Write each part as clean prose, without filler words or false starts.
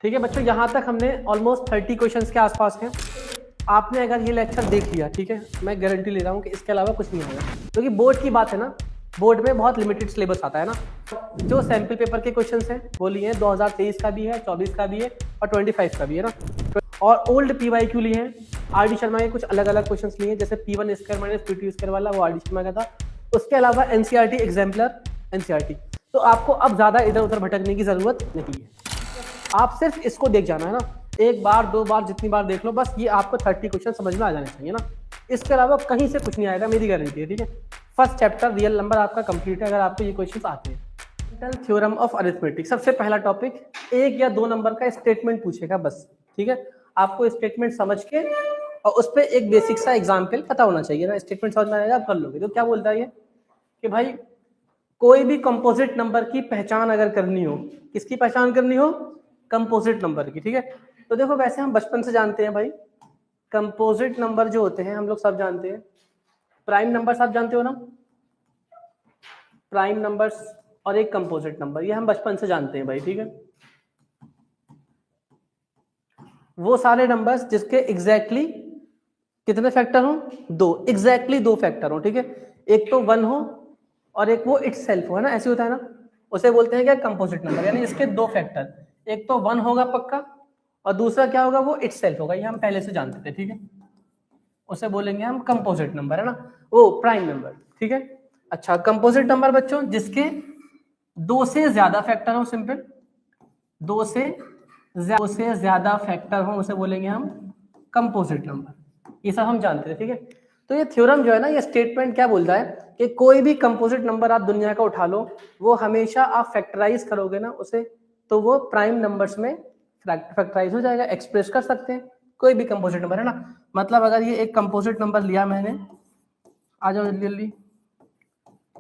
ठीक है बच्चों, यहाँ तक हमने ऑलमोस्ट 30 क्वेश्चंस के आसपास हैं। आपने अगर ये लेक्चर देख लिया, ठीक है, मैं गारंटी ले रहा हूँ कि इसके अलावा कुछ नहीं होगा, क्योंकि बोर्ड की बात है ना, बोर्ड में बहुत लिमिटेड सिलेबस आता है ना। जो सैम्पल पेपर के क्वेश्चंस हैं वो लिए हैं 2023 का भी है, 24 का भी है और 25 का भी है ना। और ओल्ड PYQ लिए हैं, RD शर्मा के कुछ अलग अलग क्वेश्चंस लिए हैं, जैसे P1 square minus P2 square वाला वो RD शर्मा का था। उसके अलावा NCERT एग्जाम्पलर NCERT, तो आपको अब ज़्यादा इधर उधर भटकने की ज़रूरत नहीं है। आप सिर्फ इसको देख जाना है ना, एक बार दो बार जितनी बार देख लो, बस ये आपको 30 क्वेश्चन समझ में आ जाने चाहिए ना। इसके अलावा कहीं से कुछ नहीं आएगा, मेरी गारंटी है। ठीक है, फर्स्ट चैप्टर रियल नंबर आपका कंप्लीट है अगर आपको ये क्वेश्चन आते हैं। थ्योरम ऑफ अरिथमेटिक, सबसे पहला टॉपिक, 1 या 2 नंबर का स्टेटमेंट पूछेगा बस। ठीक है, आपको स्टेटमेंट समझ के और उस पर एक बेसिक सा एग्जाम्पल पता होना चाहिए ना। स्टेटमेंट समझ में आएगा आप कर लोगे। तो क्या बोलता है ये कि भाई कोई भी कंपोजिट नंबर की पहचान अगर करनी हो, किसकी पहचान करनी हो? कंपोजिट नंबर की। ठीक है, तो देखो वैसे हम बचपन से जानते हैं भाई, कंपोजिट नंबर जो होते हैं हम लोग सब जानते हैं। प्राइम नंबर सब जानते हो ना, प्राइम नंबर्स और एक कंपोजिट नंबर, ये हम बचपन से जानते हैं भाई। ठीक है, वो सारे नंबर्स जिसके एग्जैक्टली कितने फैक्टर हो? 2, एग्जैक्टली 2 फैक्टर हो। ठीक है, एक तो 1 हो और एक वो इटसेल्फ हो, है ना, ऐसे होता है ना, उसे बोलते हैं क्या? कंपोजिट नंबर, यानी इसके 2 फैक्टर, एक तो 1 होगा पक्का और दूसरा क्या होगा? वो इटसेल्फ होगा। ये हम पहले से जानते थे। ठीक है, उसे बोलेंगे हम कंपोजिट नंबर, है ना, वो प्राइम नंबर। ठीक है, अच्छा, कंपोजिट नंबर बच्चों जिसके 2 से ज्यादा फैक्टर हो, सिंपल 2 से ज्यादा फैक्टर हो, उसे बोलेंगे हम कंपोजिट नंबर। ये सब हम जानते थे। ठीक है, तो ये थ्योरम जो है ना, ये स्टेटमेंट क्या बोलता है कि कोई भी कंपोजिट नंबर आप दुनिया का उठा लो, वो हमेशा आप फैक्टराइज करोगे ना उसे, तो वो प्राइम नंबर्स में फैक्टराइज हो जाएगा, एक्सप्रेस कर सकते हैं कोई भी कंपोजिट नंबर, है ना। मतलब अगर ये एक कंपोजिट नंबर लिया मैंने, आ जाओ जल्दी जल्दी,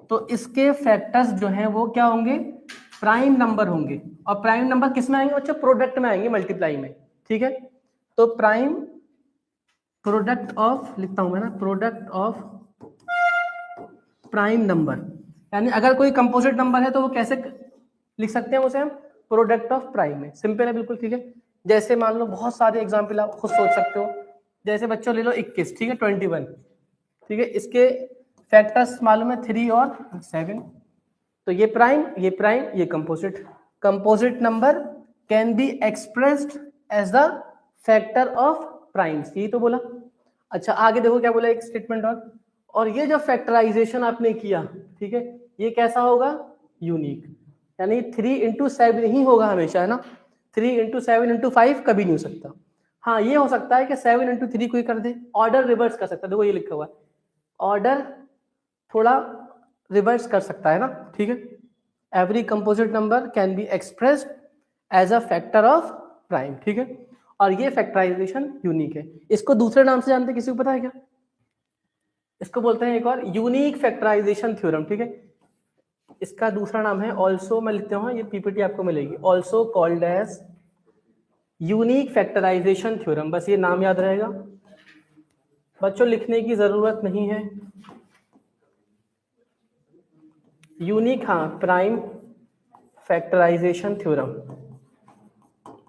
तो इसके फैक्टर्स जो हैं वो क्या होंगे? प्राइम नंबर होंगे। और प्राइम नंबर किस में आएंगे बच्चों? प्रोडक्ट में आएंगे, मल्टीप्लाई में। ठीक है, तो प्राइम प्रोडक्ट ऑफ, लिखता हूं मैं ना, प्रोडक्ट ऑफ प्राइम नंबर, यानी अगर कोई कंपोजिट नंबर है तो वो कैसे लिख सकते हैं उसे हम? प्रोडक्ट ऑफ प्राइम में। सिंपल है बिल्कुल। ठीक है, जैसे मान लो बहुत सारे एग्जाम्पल आप खुद सोच सकते हो, जैसे बच्चों ले लो 21, ठीक है, 21, ठीक है, इसके फैक्टर्स मालूम है 3 और 7, तो ये प्राइम, ये composite. Composite number can be expressed as the factor of primes, यही तो बोला। अच्छा, आगे देखो क्या बोला, एक स्टेटमेंट और ये जो फैक्टराइजेशन आपने किया, ठीक है, ये कैसा होगा? यूनिक, यानी 3 into 7 ही होगा हमेशा, है ना। 3 into 7 into 5 कभी नहीं हो सकता। हाँ, ये हो सकता है कि 7 into 3 कोई कर दे, ऑर्डर रिवर्स कर सकता है। देखो ये लिखा हुआ है, ऑर्डर थोड़ा रिवर्स कर सकता है ना। ठीक है, every composite number can be expressed as a factor of prime. ठीक है, और ये फैक्टराइजेशन यूनिक है। इसको दूसरे नाम से जानते, किसी को पता है क्या? इसको बोलते हैं एक और, यूनिक फैक्टराइजेशन थ्योरम। ठीक है, इसका दूसरा नाम है ऑल्सो, मैं लिखता हूँ, ये PPT आपको मिलेगी, also called as unique factorization theorem. बस ये नाम याद रहेगा बच्चों, लिखने की जरूरत नहीं है। यूनिक, हाँ, प्राइम फैक्टराइजेशन थ्योरम,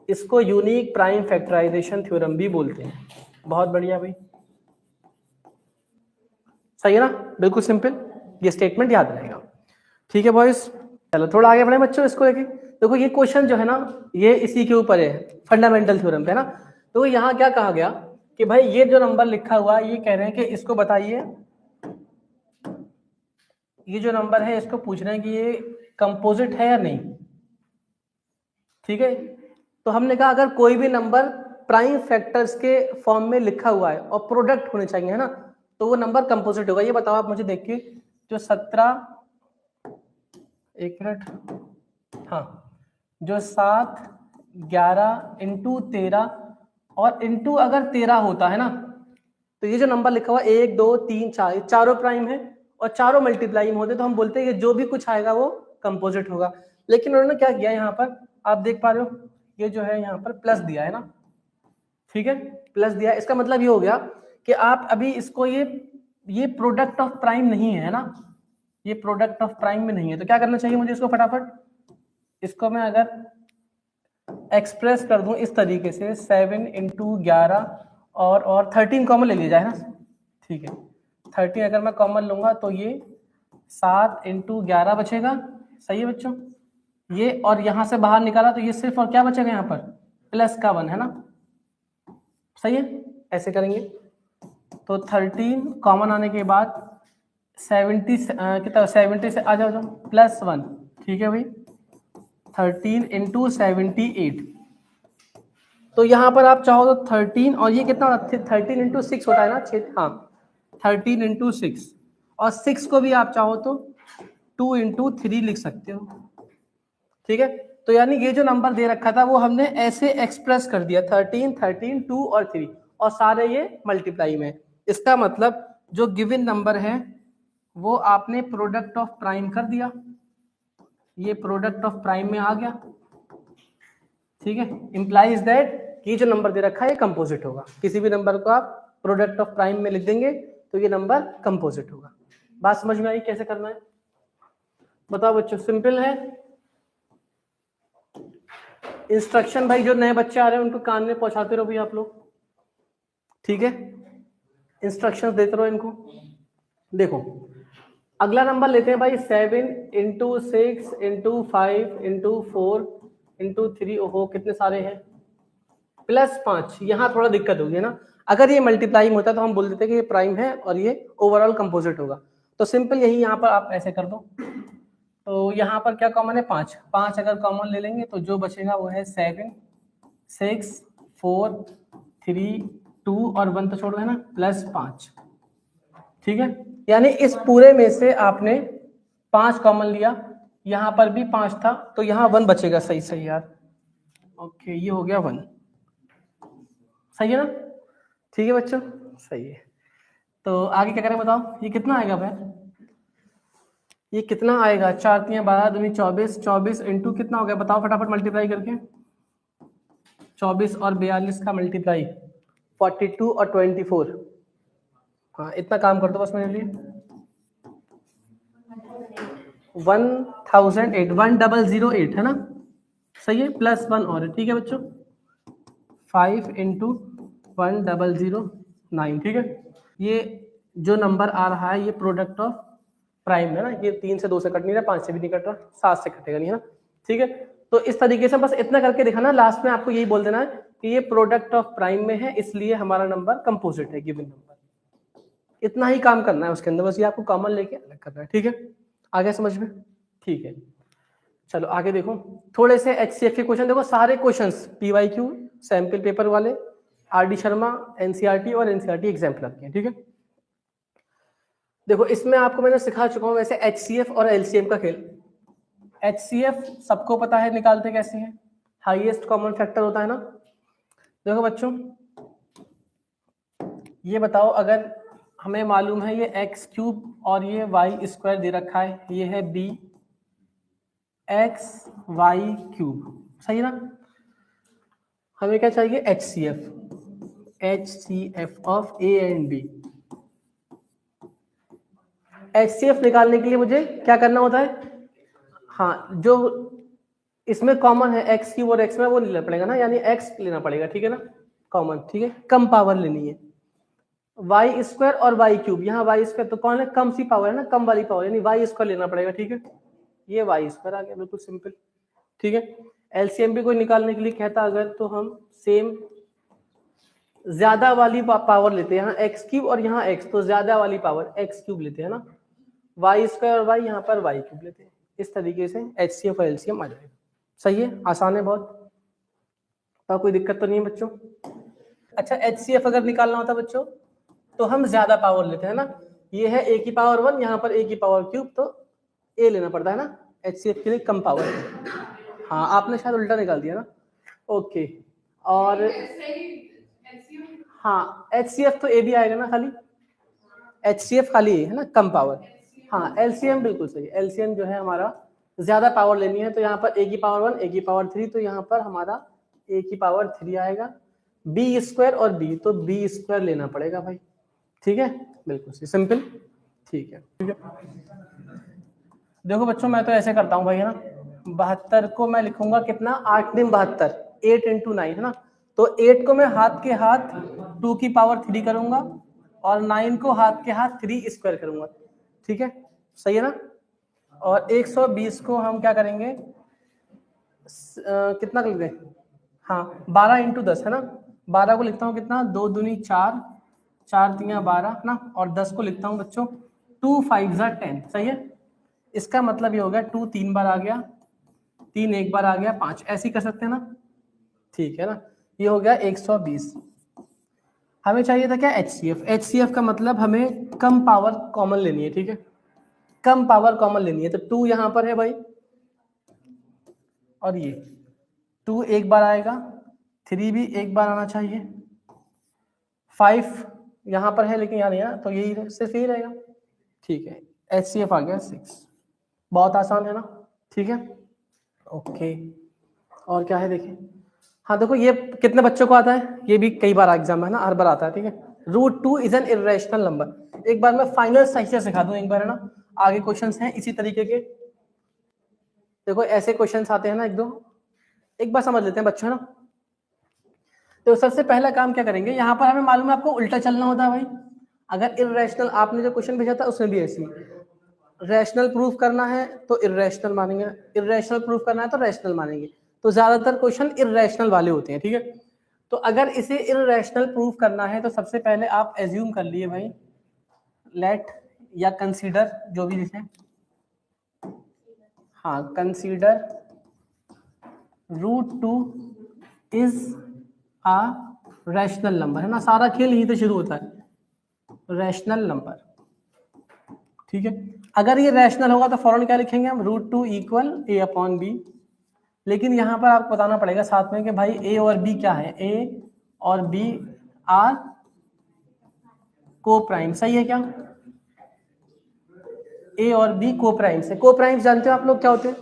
इसको यूनिक प्राइम फैक्टराइजेशन थ्योरम भी बोलते हैं। बहुत बढ़िया भाई, सही है ना, बिल्कुल सिंपल, ये स्टेटमेंट याद रहेगा। ठीक है बॉयज, चलो थोड़ा आगे बढ़े बच्चों इसको लेके। देखो ये क्वेश्चन जो है ना, ये इसी के ऊपर है, फंडामेंटल थ्योरम पे, है ना। तो यहाँ क्या कहा गया कि भाई ये जो नंबर लिखा हुआ है, ये कह रहे हैं कि इसको बताइए, ये जो नंबर है इसको पूछ रहे हैं कि ये कंपोजिट है या नहीं। ठीक है, तो हमने कहा अगर कोई भी नंबर प्राइम फैक्टर्स के फॉर्म में लिखा हुआ है और प्रोडक्ट होने चाहिए, है ना, तो वो नंबर कंपोजिट होगा। ये बताओ आप मुझे देख के, जो 17, एक मिनट, हाँ, जो 7, 11 इंटू 13 और इंटू अगर 13 होता है ना, तो ये जो नंबर लिखा हुआ 1, 2, 3, 4, ये चारों प्राइम है और चारों मल्टीप्लाई में होते, तो हम बोलते हैं कि जो भी कुछ आएगा वो कंपोजिट होगा। लेकिन उन्होंने क्या किया, यहाँ पर आप देख पा रहे हो, ये जो है यहाँ पर प्लस दिया है ना। ठीक है, प्लस दिया, इसका मतलब ये हो गया कि आप अभी इसको, ये प्रोडक्ट ऑफ प्राइम नहीं है ना, ये प्रोडक्ट ऑफ प्राइम में नहीं है। तो क्या करना चाहिए मुझे? इसको फटाफट, इसको मैं अगर एक्सप्रेस कर दूं इस तरीके से 7 इंटू 11 और 13 कॉमन ले लिया जाए ना, ठीक है। 13 अगर मैं कॉमन लूंगा तो ये 7 इंटू 11 बचेगा, सही है बच्चों। ये और यहां से बाहर निकाला तो ये सिर्फ और क्या बचेगा यहाँ पर, प्लस का 1 है ना, सही है। ऐसे करेंगे तो 13 कॉमन आने के बाद 70 कितना 70 से आ जाओ प्लस 1, ठीक है भाई। 13 इंटू 78, तो यहाँ पर आप चाहो तो 13 और ये कितना 13 इंटू 6 होता है ना, 6, हाँ 13 इंटू 6, और 6 को भी आप चाहो तो 2 इंटू 3 लिख सकते हो, ठीक है। तो यानी ये जो नंबर दे रखा था वो हमने ऐसे एक्सप्रेस कर दिया, 13, 13, 2 और 3, और सारे ये मल्टीप्लाई में। इसका मतलब जो गिवन नंबर है वो आपने प्रोडक्ट ऑफ प्राइम कर दिया, ये प्रोडक्ट ऑफ प्राइम में आ गया, ठीक है। इंप्लाइज दैट ये जो नंबर दे रखा है ये कंपोजिट होगा। किसी भी नंबर को आप प्रोडक्ट ऑफ प्राइम में लिख देंगे तो ये नंबर कंपोजिट होगा। बात समझ में आई कैसे करना है, बताओ बच्चों, सिंपल है। इंस्ट्रक्शन भाई जो नए बच्चे आ रहे हैं उनको कान में पहुंचाते रहो भाई आप लोग, ठीक है। इंस्ट्रक्शंस देते रहो इनको। देखो अगला नंबर लेते हैं भाई 7 इंटू 6 इंटू 5 इंटू 4 इंटू 3, ओहो कितने सारे हैं, प्लस 5। यहाँ थोड़ा दिक्कत होगी ना, अगर ये मल्टीप्लाई होता तो हम बोल देते कि ये प्राइम है और ये ओवरऑल कंपोजिट होगा। तो सिंपल यही यहाँ पर आप ऐसे कर दो। तो यहाँ पर क्या कॉमन है, 5, 5 अगर कॉमन ले लेंगे तो जो बचेगा वो है 7, 6, 4, 3, 2 और 1 तो छोड़ देना, प्लस 5, ठीक है। यानी इस पूरे में से आपने 5 कॉमन लिया, यहाँ पर भी 5 था तो यहाँ 1 बचेगा, सही सही यार, ओके ये हो गया 1, सही है ना, ठीक है बच्चों, सही है। तो आगे क्या करें बताओ, ये कितना आएगा भाई, ये कितना आएगा, 4 3 12 दूनी 24, 24 इंटू कितना हो गया बताओ फटाफट मल्टीप्लाई करके, 24 और 42 का मल्टीप्लाई 42 और 24, हाँ इतना काम कर दो बस मेरे लिए। 1008, 1008 है ना, सही है, प्लस 1 और है, ठीक है बच्चों। 5 इंटू 1009, ठीक है। ये जो नंबर आ रहा है ये प्रोडक्ट ऑफ प्राइम है ना, ये 3 से 2 से कट नहीं रहा, 5 से भी नहीं कट रहा, 7 से कटेगा नहीं है ना, ठीक है। तो इस तरीके से बस इतना करके दिखाना, लास्ट में आपको यही बोल देना है कि ये प्रोडक्ट ऑफ प्राइम में है इसलिए हमारा नंबर कंपोजिट है, गिवन नंबर। इतना ही काम करना है उसके अंदर, बस ये आपको कॉमन लेके अलग करना है, ठीक है। आगे समझ में, ठीक है। चलो आगे देखो, थोड़े से HCF के क्वेश्चन देखो, सारे क्वेश्चंस PYQ सैंपल पेपर वाले RD शर्मा NCERT और NCERT एग्जाम्पलर के, ठीक है। देखो इसमें आपको मैंने सिखा चुका हूं वैसे HCF और LCM का खेल। HCF सबको पता है निकालते कैसे हैं, हाईएस्ट कॉमन फैक्टर होता है ना। देखो बच्चों ये बताओ, अगर हमें मालूम है ये x³ और ये y² दे रखा है, ये है bxy³, सही ना। हमें क्या चाहिए, HCF of A and B। HCF निकालने के लिए मुझे क्या करना होता है, हाँ जो इसमें कॉमन है x³ और x में वो लेना पड़ेगा ना, यानी x लेना पड़ेगा, ठीक है ना, कॉमन, ठीक है। कम पावर लेनी है, y² और y³, यहाँ y² तो कौन है, कम सी पावर है ना, कम वाली पावर, यानी y² लेना पड़ेगा, ठीक है। ये y² आ गया, बिल्कुल सिंपल, ठीक है। LCM भी कोई निकालने के लिए कहता अगर तो हम सेम ज्यादा वाली पावर लेते हैं, यहाँ x³ और यहाँ x, तो ज्यादा वाली पावर x³ लेते हैं ना, y² और y यहाँ पर y³ लेते हैं। इस तरीके से HCF और LCM आ जाएगा, सही है, आसान है बहुत, तो कोई दिक्कत तो नहीं है बच्चों। अच्छा HCF अगर निकालना होता बच्चों तो हम ज्यादा पावर लेते हैं ना, ये है a की पावर 1, यहाँ पर a की पावर क्यूब, तो a लेना पड़ता है ना, HCF के लिए कम पावर है। हाँ आपने शायद उल्टा निकाल दिया ना, ओके। और हाँ HCF तो a भी आएगा ना, खाली HCF खाली है ना, कम पावर। हाँ LCM बिल्कुल सही, LCM जो है हमारा ज्यादा पावर लेनी है, तो यहाँ पर a की पावर 1 a की पावर 3, तो यहाँ पर हमारा a की पावर 3 आएगा, b² और b, तो b² लेना पड़ेगा भाई, ठीक है, बिल्कुल सिंपल, ठीक है। देखो बच्चों मैं तो ऐसे करता हूँ भाई, है ना, 72 को मैं लिखूंगा कितना, 8 दिन 72, 8 × 9 है ना। तो 8 को मैं हाथ के हाथ 2 की पावर 3 करूंगा और 9 को हाथ के हाथ 3 स्क्वायर करूंगा, ठीक है, सही है ना। और 120 को हम क्या करेंगे, कितना कर गए, हाँ 12 × 10 है ना। 12 को लिखता हूँ कितना, 2 दूनी 4, 4 3 12 ना, और 10 को लिखता हूँ बच्चों 2 5 10, सही है। इसका मतलब ये हो गया 2 3 बार आ गया, 3 एक बार आ गया, 5 ऐसे ही कर सकते हैं ना, ठीक है ना। ये हो गया 120। हमें चाहिए था क्या, HCF। HCF का मतलब हमें कम पावर कॉमन लेनी है, ठीक है, कम पावर कॉमन लेनी है। तो 2 यहाँ पर है भाई, और ये 2 एक बार आएगा, 3 भी एक बार आना चाहिए, 5 यहाँ पर है लेकिन यहाँ नहीं है, तो यही सिर्फ यही रहेगा, ठीक है। HCF आ गया 6। बहुत आसान है ना, ठीक है, ओके। और क्या है देखिए, हाँ देखो ये कितने बच्चों को आता है, ये भी कई बार एग्जाम है ना, हर बार आता है, ठीक है। √2 इज एन इर्रेशनल नंबर। एक बार मैं फाइनल सही से सिखा दूं एक बार, है ना, आगे क्वेश्चंस हैं इसी तरीके के। देखो ऐसे क्वेश्चंस आते हैं ना, एक बार समझ लेते हैं बच्चों, है ना। तो सबसे पहला काम क्या करेंगे, यहाँ पर हमें मालूम है आपको उल्टा चलना होता है भाई। अगर इर्रेशनल, आपने जो क्वेश्चन भेजा था उसमें भी ऐसी, रैशनल प्रूफ करना है तो इर्रेशनल मानेंगे, इर्रेशनल प्रूफ करना है तो रैशनल मानेंगे। तो ज्यादातर क्वेश्चन इर्रेशनल वाले होते हैं, ठीक है। तो अगर इसे इर्रेशनल प्रूफ करना है तो सबसे पहले आप एज्यूम कर लिए भाई, लेट या कंसीडर, जो भी लिखें, हाँ consider √2 is a rational number, है ना। सारा खेल यहीं से शुरू होता है, रैशनल नंबर, ठीक है। अगर ये रैशनल होगा तो फौरन क्या लिखेंगे हम, √2 = a/b। लेकिन यहाँ पर आपको बताना पड़ेगा साथ में कि भाई a और b क्या है, a और b आर को प्राइम, सही है क्या, a और b को प्राइम से। को प्राइम जानते हो आप लोग क्या होते हैं,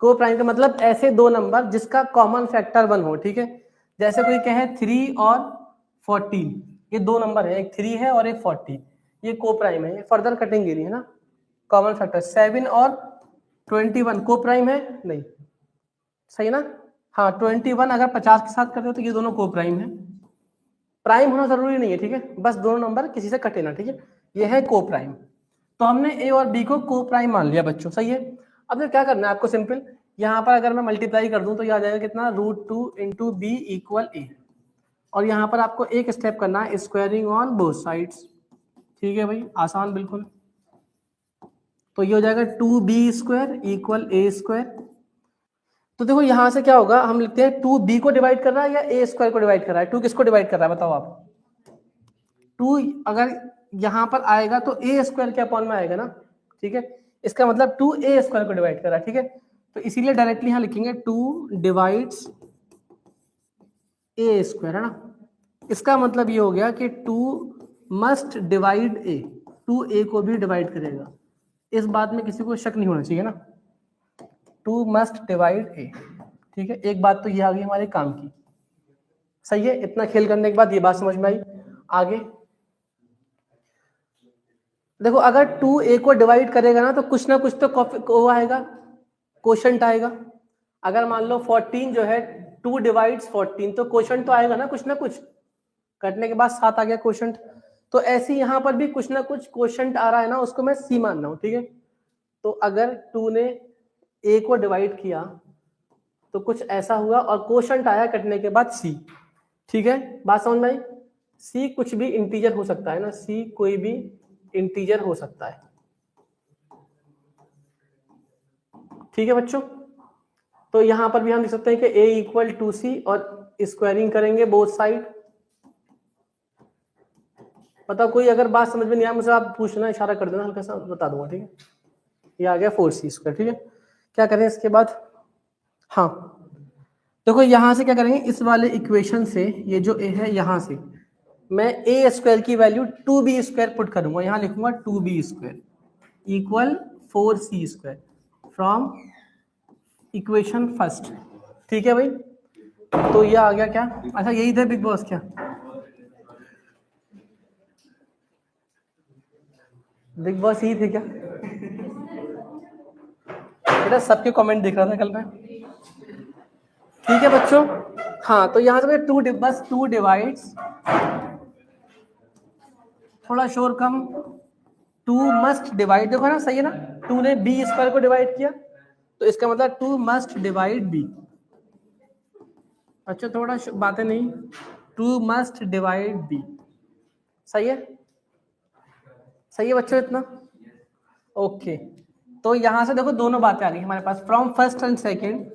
को प्राइम का मतलब ऐसे दो नंबर जिसका कॉमन फैक्टर 1 हो, ठीक है। जैसे कोई कहे 3 और 14, ये दो नंबर है, एक 3 है और एक 40, ये को प्राइम है, ये फर्दर कटेंगे नहीं, है ना, कॉमन फैक्टर। 7 और 21 को प्राइम है नहीं, सही ना। हाँ 21 अगर 50 के साथ करते हो तो ये दोनों को प्राइम है। प्राइम होना जरूरी नहीं है, ठीक है, बस दोनों नंबर किसी से कटे ना, ठीक है, ये है को प्राइम। तो हमने ए और बी को प्राइम मान लिया बच्चों, सही है। अब क्या करना है आपको, सिंपल, यहाँ पर अगर मैं मल्टीप्लाई कर दूं तो ये आ जाएगा कितना, √2 × b = a। और यहाँ पर आपको एक स्टेप करना है, स्क्वायरिंग ऑन बोथ साइड्स, ठीक है भाई, आसान बिल्कुल। तो ये हो जाएगा 2b² = a²। तो देखो यहाँ से क्या होगा, हम लिखते हैं 2b को डिवाइड कर रहा है या a² को डिवाइड कर रहा है, 2 किसको डिवाइड कर रहा है बताओ आप। 2 अगर यहाँ पर आएगा तो a² के अपॉन में आएगा ना, ठीक है। इसका मतलब 2 a² को डिवाइड कर रहा है, ठीक है। तो इसीलिए डायरेक्टली यहाँ लिखेंगे 2 डिवाइड्स a², है ना। इसका मतलब ये हो गया कि 2 मस्ट डिवाइड a, 2 a को भी डिवाइड करेगा। इस बात में किसी को शक नहीं होना चाहिए ना, 2 मस्ट डिवाइड a, ठीक है। एक बात तो ये आ गई हमारे काम की, सही है। इतना खेल करने के बाद ये बात समझ में आई। आगे देखो, अगर 2a को डिवाइड करेगा ना तो कुछ ना कुछ तो आएगा, कोशंट आएगा। अगर मान लो 14 जो है 2 डिवाइड्स 14, तो कोशंट तो आएगा ना कुछ कटने के बाद 7 आ गया कोशंट। तो ऐसे यहाँ पर भी कुछ ना कुछ कोशंट आ रहा है ना, उसको मैं c मान रहा हूँ, ठीक है। तो अगर 2 ने a को डिवाइड किया तो कुछ ऐसा हुआ और कोशंट आया कटने के बाद c, ठीक है। बात समझ में आई। c कुछ भी इंटीजर हो सकता है ना, c कोई भी इंटीजर हो सकता है, ठीक है बच्चों। तो यहां पर भी हम लिख सकते हैं कि a = 2c और स्क्वायरिंग करेंगे बोथ साइड। पता कोई अगर बात समझ में नहीं आया मुझे आप पूछना, इशारा कर देना, हल्का सा बता दूंगा, ठीक है। ये आ गया 4c², ठीक है। क्या करें इसके बाद, हाँ देखो यहां से क्या करेंगे, इस वाले इक्वेशन से ये जो a है यहां से मैं a² की वैल्यू 2b² पुट करूंगा, यहां लिखूंगा 2b² = 4c² from equation first, ठीक है भाई। तो ये आ गया क्या, अच्छा यही थे बिग बॉस, क्या बिग बॉस यही थे क्या, बेटा सबके कमेंट देख रहा था कल मैं। ठीक है बच्चों, हाँ तो यहाँ से बस 2 डिवाइड्स, थोड़ा शोर कम, 2 मस्ट डिवाइड, देखो ना सही है ना, 2 ने बी स्क्वायर को डिवाइड किया तो इसका मतलब 2 मस्ट डिवाइड बी। अच्छा थोड़ा बातें नहीं, 2 मस्ट डिवाइड बी, सही है, सही है बच्चों इतना, ओके। तो यहां से देखो दोनों बातें आ गई हमारे पास, फ्रॉम फर्स्ट एंड सेकंड,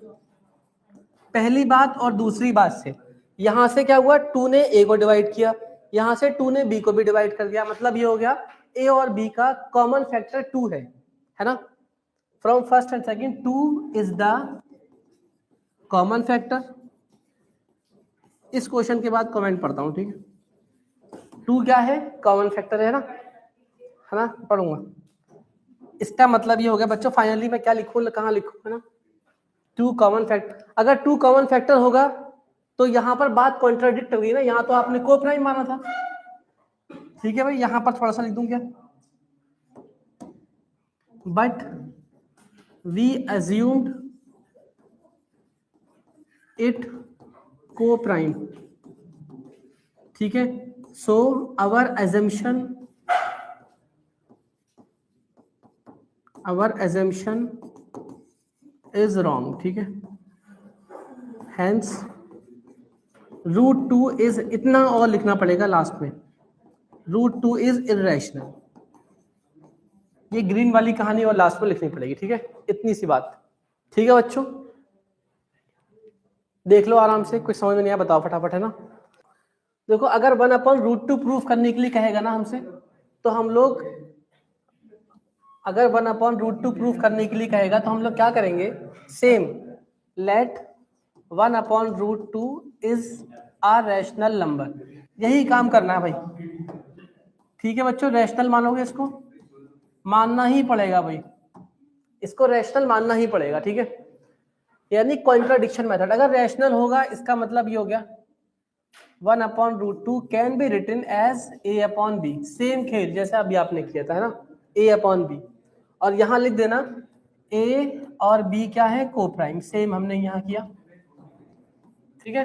पहली बात और दूसरी बात से। यहां से क्या हुआ, 2 ने ए को डिवाइड किया, यहां से 2 ने बी को भी डिवाइड कर दिया, मतलब ये हो गया ए और बी का कॉमन फैक्टर 2 है ना। From first and second 2 is the common factor. इस क्वेश्चन के बाद कमेंट पढ़ता हूं, ठीक है। 2 क्या है, कॉमन फैक्टर है ना, पढ़ूंगा। इसका मतलब ये हो गया बच्चों, फाइनली मैं क्या लिखूं, कहाँ लिखूं, है ना, 2 कॉमन फैक्टर। अगर 2 कॉमन फैक्टर होगा तो यहां पर बात कॉन्ट्राडिक्ट हो गई ना, यहां तो आपने को प्राइम माना था, ठीक है भाई। यहां पर थोड़ा सा लिख दूं क्या, बट वी अज्यूम्ड इट को प्राइम, ठीक है। So our assumption is wrong, ठीक है। हेंस √2 इज, इतना और लिखना पड़ेगा लास्ट में, √2 इज इर्रेशनल। ये ग्रीन वाली कहानी और लास्ट में लिखनी पड़ेगी, ठीक है, इतनी सी बात, ठीक है बच्चों। देख लो आराम से, कुछ समझ में नहीं आया बताओ फटाफट, है ना। देखो अगर 1/√2 प्रूफ करने के लिए कहेगा ना हमसे, तो हम लोग, अगर 1/√2 प्रूफ करने के लिए कहेगा तो हम लोग क्या करेंगे, same, let 1/√2 is a rational number, यही काम करना है भाई, ठीक है बच्चों। रैशनल मानोगे, इसको मानना ही पड़ेगा भाई, इसको रैशनल मानना ही पड़ेगा, ठीक है। यानी कॉन्ट्राडिक्शन मेथड, अगर रैशनल होगा इसका मतलब ये हो गया 1/√2 can be written as a/b, same खेल जैसे अभी आपने किया था, है ना, a/b, और यहां लिख देना a और b क्या है, को प्राइम, सेम हमने यहां किया, ठीक है।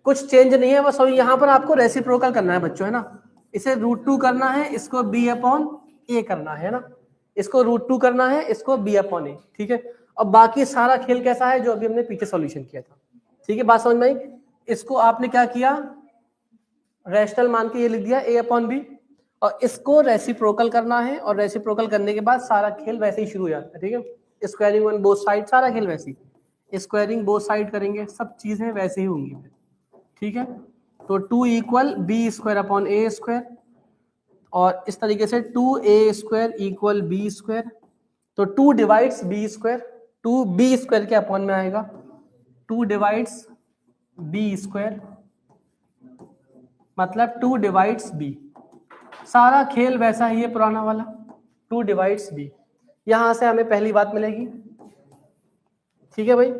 कुछ चेंज नहीं है, बस यहाँ पर आपको रेसिप्रोकल करना है बच्चों, है ना। इसे √2 करना है, इसको b/a करना है ना, इसको √2 करना है, इसको b/a, ठीक है। और बाकी सारा खेल कैसा है जो अभी हमने पीछे सॉल्यूशन किया था, ठीक है, बात समझ में आई। इसको आपने क्या किया, रैशनल मान के ये लिख दिया a/b, और इसको रेसिप्रोकल करना है, और रेसिप्रोकल करने के बाद सारा खेल वैसे ही शुरू हो जाता है, ठीक है। स्क्वायरिंग ऑन बोथ साइड, सारा खेल वैसे ही, स्क्वायरिंग बोथ साइड करेंगे, सब चीजें वैसे ही होंगी, ठीक है। तो 2 = b²/a², और इस तरीके से 2a² = b², तो 2 डिवाइड्स b², 2 b² के अपॉन में आएगा, 2 डिवाइड्स b², मतलब 2 डिवाइड्स b, सारा खेल वैसा ही है पुराना वाला, 2 डिवाइड्स b। यहां से हमें पहली बात मिलेगी, ठीक है भाई।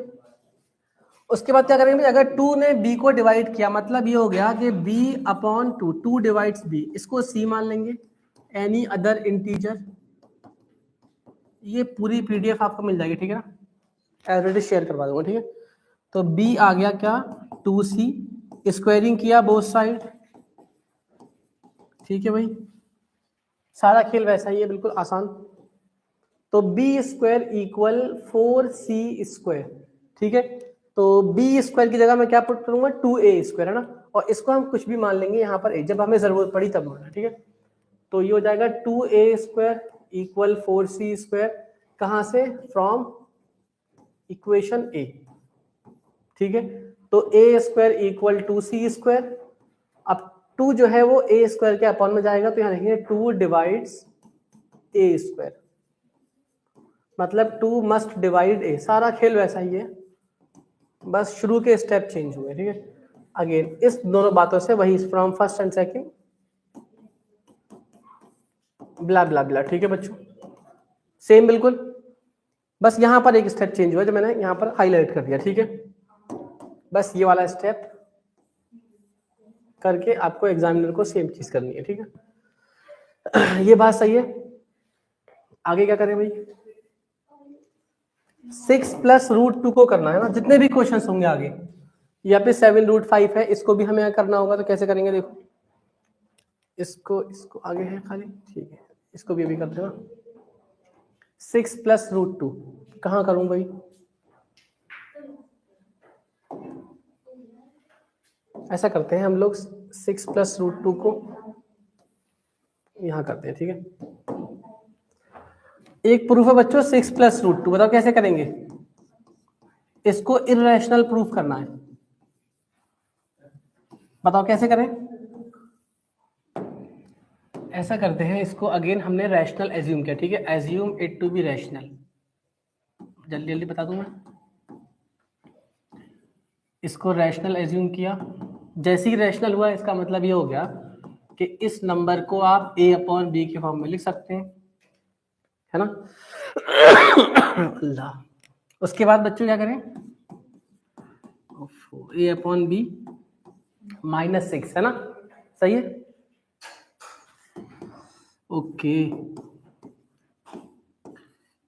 उसके बाद क्या करेंगे, अगर 2 ने b को डिवाइड किया, मतलब ये हो गया कि b/2, 2 डिवाइड्स b, इसको c मान लेंगे, एनी अदर इंटीजर, ये पूरी पीडीएफ आपको मिल जाएगी, ठीक है ना, ऑलरेडी शेयर करवा दूंगा, ठीक है। तो b आ गया क्या, 2c, स्क्वायरिंग किया बोथ साइड, ठीक है भाई, सारा खेल वैसा ही है, बिल्कुल आसान। तो b² = 4c², ठीक है। तो b² की जगह मैं क्या पुट करूंगा, 2a², है ना, और इसको हम कुछ भी मान लेंगे यहाँ पर a, जब हमें जरूरत पड़ी तब माना, ठीक है। तो ये हो जाएगा 2a² = 4c², कहाँ से, फ्रॉम इक्वेशन a, ठीक है। तो a² = 2c², अब 2 जो है वो a² के अपॉन में जाएगा, तो यहाँ लिखेंगे 2 डिवाइड्स a², मतलब 2 मस्ट डिवाइड a, सारा खेल वैसा ही है, बस शुरू के स्टेप चेंज हुए, ठीक है। अगेन इस दोनों बातों से वही, फ्रॉम फर्स्ट एंड सेकंड, ब्ला ब्ला ब्ला, ठीक है बच्चों, सेम बिल्कुल, बस यहां पर एक स्टेप चेंज हुआ जो मैंने यहां पर हाईलाइट कर दिया, ठीक है। बस ये वाला स्टेप करके आपको एग्जामिनर को सेम चीज करनी है, ठीक है। ये बात सही है, आगे क्या करें भाई, 6 प्लस रूट 2 को करना है ना, जितने भी क्वेश्चन होंगे आगे। यहाँ पे 7√5 है, इसको भी हमें करना होगा, तो कैसे करेंगे देखो, इसको आगे है खाली, ठीक है, इसको भी अभी करते हैं ना। 6 प्लस रूट 2 कहाँ करूं भाई, ऐसा करते हैं हम लोग, 6 प्लस रूट 2 को यहाँ करते हैं, ठीक है। एक प्रूफ है बच्चों 6 प्लस रूट 2, बताओ कैसे करेंगे, इसको इर्रेशनल प्रूफ करना है, बताओ कैसे करें। ऐसा करते हैं, इसको अगेन हमने रैशनल एज्यूम किया, ठीक है, assume it to be rational, जल्दी जल्दी बता दूं मैं, इसको रैशनल एज्यूम किया, जैसे ही रैशनल हुआ इसका मतलब ये हो गया कि इस नंबर को आप a/b के फॉर्म में लिख सकते हैं, है ना। अल्लाह, उसके बाद बच्चों क्या करें, a/b -6, है ना, सही है, ओके।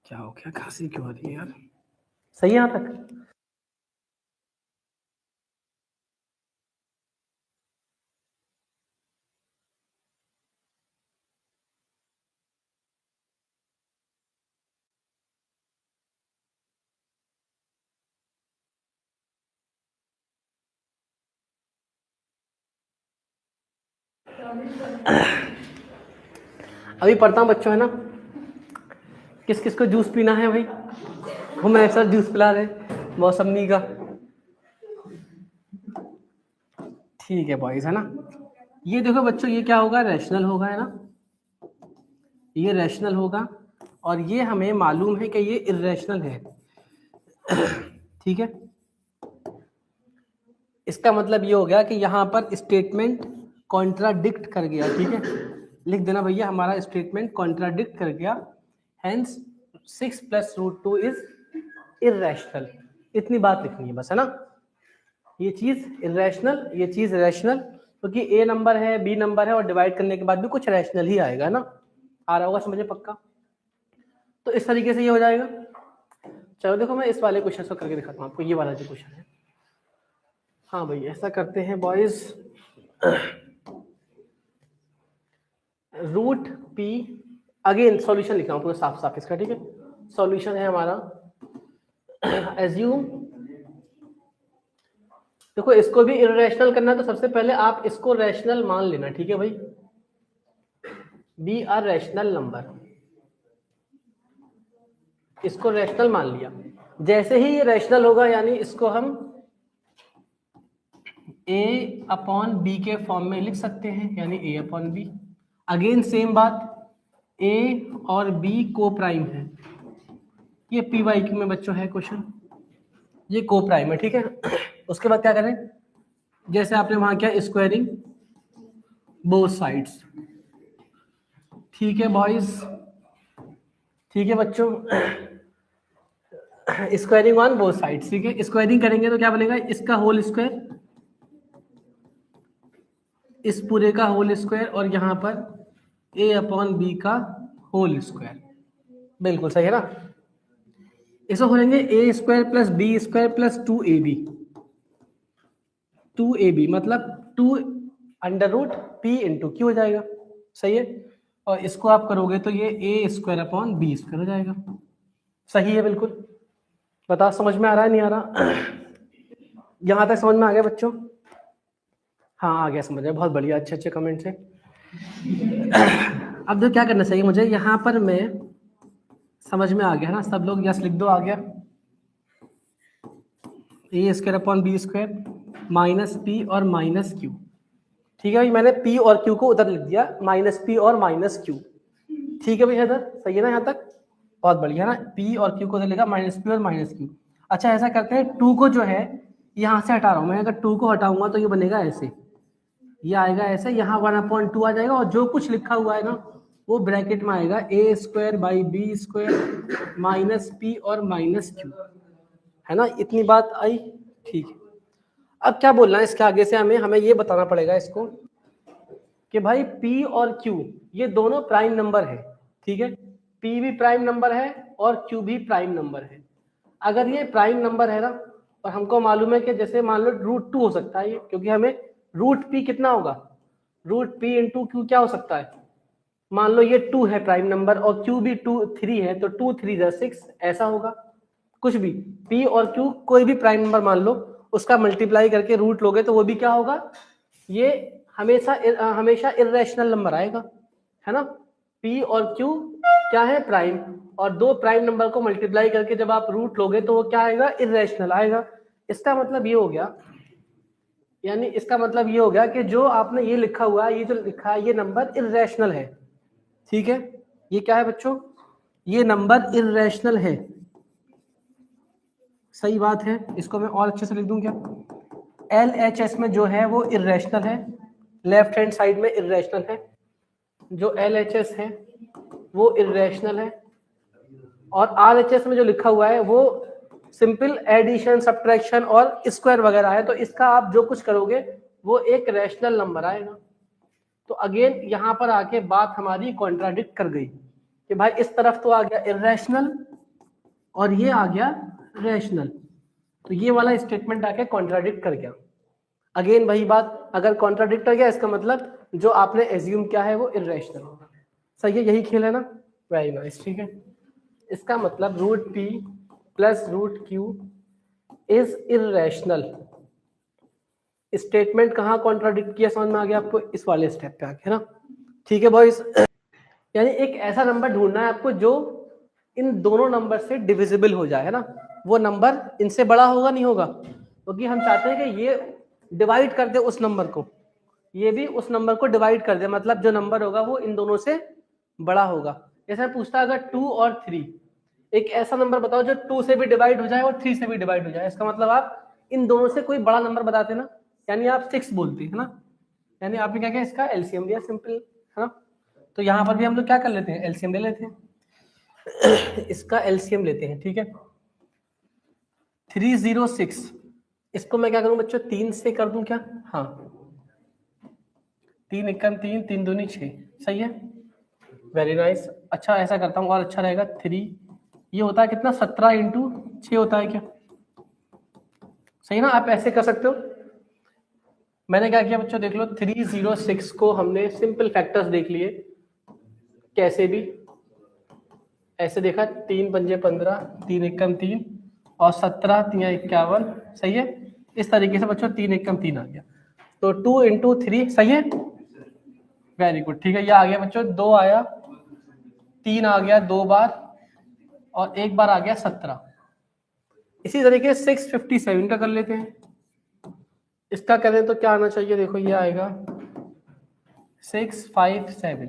क्या हो गया, खांसी क्यों आ रही है यार, सही है यहाँ तक। अभी पढ़ता हूँ बच्चों, है ना, किस किस को जूस पीना है भाई, हम ऐसा जूस पिला रहे मौसमी का, ठीक है बॉयज, है ना। ये देखो बच्चों, ये क्या होगा, रैशनल होगा, है ना, ये रैशनल होगा, और ये हमें मालूम है कि ये इर्रेशनल है, ठीक है। इसका मतलब ये हो गया कि यहाँ पर स्टेटमेंट कॉन्ट्राडिक्ट कर गया, ठीक है, लिख देना भैया, हमारा स्टेटमेंट कॉन्ट्राडिक्ट कर गया, hence 6 plus root 2 is irrational, इतनी बात लिखनी है बस, है ना। ये चीज इर्रेशनल, ये चीज रैशनल, क्योंकि ए नंबर है, बी नंबर है, और डिवाइड करने के बाद भी कुछ रैशनल ही आएगा, है ना, आ रहा होगा समझे पक्का। तो इस तरीके से ये हो जाएगा। चलो देखो, मैं इस वाले क्वेश्चन को करके दिखाता हूँ आपको, ये वाला जो क्वेश्चन है। हाँ भाई, ऐसा करते हैं boys, root P, again solution लिखा हूँ पूरा साफ साफ इसका, ठीक है। सॉल्यूशन है हमारा, एज्यूम, देखो इसको भी इर्रेशनल करना है, तो सबसे पहले आप इसको रैशनल मान लेना, ठीक है भाई, बी आर रैशनल नंबर, इसको रैशनल मान लिया, जैसे ही ये रैशनल होगा यानी इसको हम a/b के फॉर्म में लिख सकते हैं, यानी a/b, अगेन सेम बात, a और b को प्राइम है, ये PYQ में बच्चों है क्वेश्चन, ये को प्राइम है, ठीक है। उसके बाद क्या करें, जैसे आपने वहां किया स्क्वायरिंग बोथ साइड्स, ठीक है बॉयज, ठीक है बच्चों, स्क्वायरिंग ऑन बोथ साइड्स, ठीक है। स्क्वायरिंग करेंगे तो क्या बनेगा, इसका होल स्क्वायर, इस पूरे का होल स्क्वायर, और यहाँ पर a/b का होल स्क्वायर, बिल्कुल सही है ना। इसको खोलेंगे a² plus b² plus 2ab, 2ab मतलब 2 under root p into Q हो जाएगा, सही है। और इसको आप करोगे तो ये a² हो जाएगा, सही है बिल्कुल। बताओ समझ में आ रहा है, नहीं आ रहा, यहाँ तक समझ में आ गया बच्चों, हाँ आ गया समझ में, बहुत बढ़िया, अच्छे अच्छे कमेंट्स हैं। अब तो क्या करना चाहिए मुझे, यहाँ पर मैं समझ में आ गया ना, सब लोग यस लिख दो, आ गया, a² माइनस p और माइनस q, ठीक है भाई, मैंने p और q को उधर लिख दिया, -p और -q, ठीक है भाई, इधर सही है ना, यहाँ तक बहुत बढ़िया ना, p और q को उधर लिखा, -p और -q। अच्छा ऐसा करते हैं, 2 को जो है यहाँ से हटा रहा हूँ मैं, अगर 2 को हटाऊंगा तो ये बनेगा ऐसे, ये आएगा ऐसे, यहाँ 1/2 आ जाएगा, और जो कुछ लिखा हुआ है ना वो ब्रैकेट में आएगा, a² माइनस p और -q, है ना, इतनी बात आई, ठीक है। अब क्या बोलना है इसके आगे से, हमें ये बताना पड़ेगा इसको कि भाई p और q ये दोनों प्राइम नंबर है, ठीक है, p भी प्राइम नंबर है और q भी प्राइम नंबर है। अगर ये प्राइम नंबर है ना, और हमको मालूम है कि जैसे मान लो √2 हो सकता है ये, क्योंकि हमें √p कितना होगा, √p इंटू क्यू क्या हो सकता है, मान लो ये 2 है प्राइम नंबर और q भी 3 है, तो 2 3 6 ऐसा होगा। कुछ भी p और q कोई भी प्राइम नंबर मान लो, उसका मल्टीप्लाई करके रूट लोगे तो वो भी क्या होगा, ये हमेशा इर्रेशनल नंबर आएगा, है ना। p और q क्या है, प्राइम, और दो प्राइम नंबर को मल्टीप्लाई करके जब आप रूट लोगे तो वो क्या आएगा, इर्रेशनल आएगा। इसका मतलब ये हो गया, यानी इसका मतलब ये हो गया कि जो आपने ये लिखा हुआ है, ये जो लिखा है ये नंबर इर्रेशनल है, ठीक है। ये क्या है बच्चों, ये नंबर इर्रेशनल है, सही बात है। इसको मैं और अच्छे से लिख दूं क्या, LHS में जो है वो इर्रेशनल है, लेफ्ट हैंड साइड में इर्रेशनल है, जो LHS है वो इर्रेशनल है, और RHS में जो लिखा हुआ है वो सिंपल एडिशन सब्ट्रैक्शन और स्क्वायर वगैरह है, तो इसका आप जो कुछ करोगे वो एक रैशनल नंबर आएगा। तो अगेन यहाँ पर आके बात हमारी कॉन्ट्राडिक्ट कर गई कि भाई इस तरफ तो आ गया इर्रेशनल और ये आ गया रैशनल, तो ये वाला स्टेटमेंट आके कॉन्ट्राडिक्ट कर गया। अगेन वही बात, अगर कॉन्ट्राडिक्ट कर गया इसका मतलब जो आपने एज्यूम किया है वो इर्रेशनल होगा। सही है, यही खेल है ना, वेरी नाइस, ठीक है। इसका मतलब √p plus √q is irrational. Statement कहाँ कॉन्ट्राडिक्ट किया समझ में आ गया आपको, इस वाले स्टेप पे आके, है ना, ठीक है बॉयज। यानी एक ऐसा नंबर ढूंढना है आपको जो इन दोनों नंबर से डिविजिबल हो जाए, है ना। वो नंबर इनसे बड़ा होगा नहीं होगा, क्योंकि हम चाहते हैं कि ये डिवाइड कर दे उस नंबर को, ये भी उस नंबर को डिवाइड कर दे, मतलब जो नंबर होगा वो इन दोनों से बड़ा होगा। जैसे पूछता अगर 2 और 3, एक ऐसा नंबर बताओ जो 2 से भी डिवाइड हो जाए और 3 से भी डिवाइड हो जाए, इसका मतलब आप इन दोनों से कोई बड़ा नंबर बताते ना, यानी आप 6 बोलते है ना, यानी आपने क्या किया, इसका एलसीएम लिया, सिंपल, है ना। तो यहाँ पर भी हम लोग क्या कर लेते हैं, एलसीएम ले लेते हैं। इसका एलसीएम लेते हैं, ठीक है। 306, इसको मैं क्या करूं बच्चों, 3 से कर दूं क्या, हाँ, 3 एकम 3, 3 दूनी 6, सही है, वेरी नाइस। अच्छा ऐसा करता हूँ और अच्छा रहेगा, 3 ये होता है कितना, 17 इंटू 6 होता है क्या, सही ना, आप ऐसे कर सकते हो। मैंने क्या किया बच्चों, देख लो 306 को हमने सिंपल फैक्टर्स देख लिए, कैसे भी ऐसे देखा, 3 पंजे 15, 3 एकम 3 और 17 3 51, सही है। इस तरीके से बच्चों 3 एकम 3 आ गया, तो 2 इंटू 3, सही है, वेरी गुड, ठीक है। ये आ गया बच्चों, 2 आया, 3 आ गया 2 बार और 1 बार आ गया 17। इसी तरीके 657 का कर लेते हैं, इसका करें तो क्या आना चाहिए, देखो ये आएगा 657,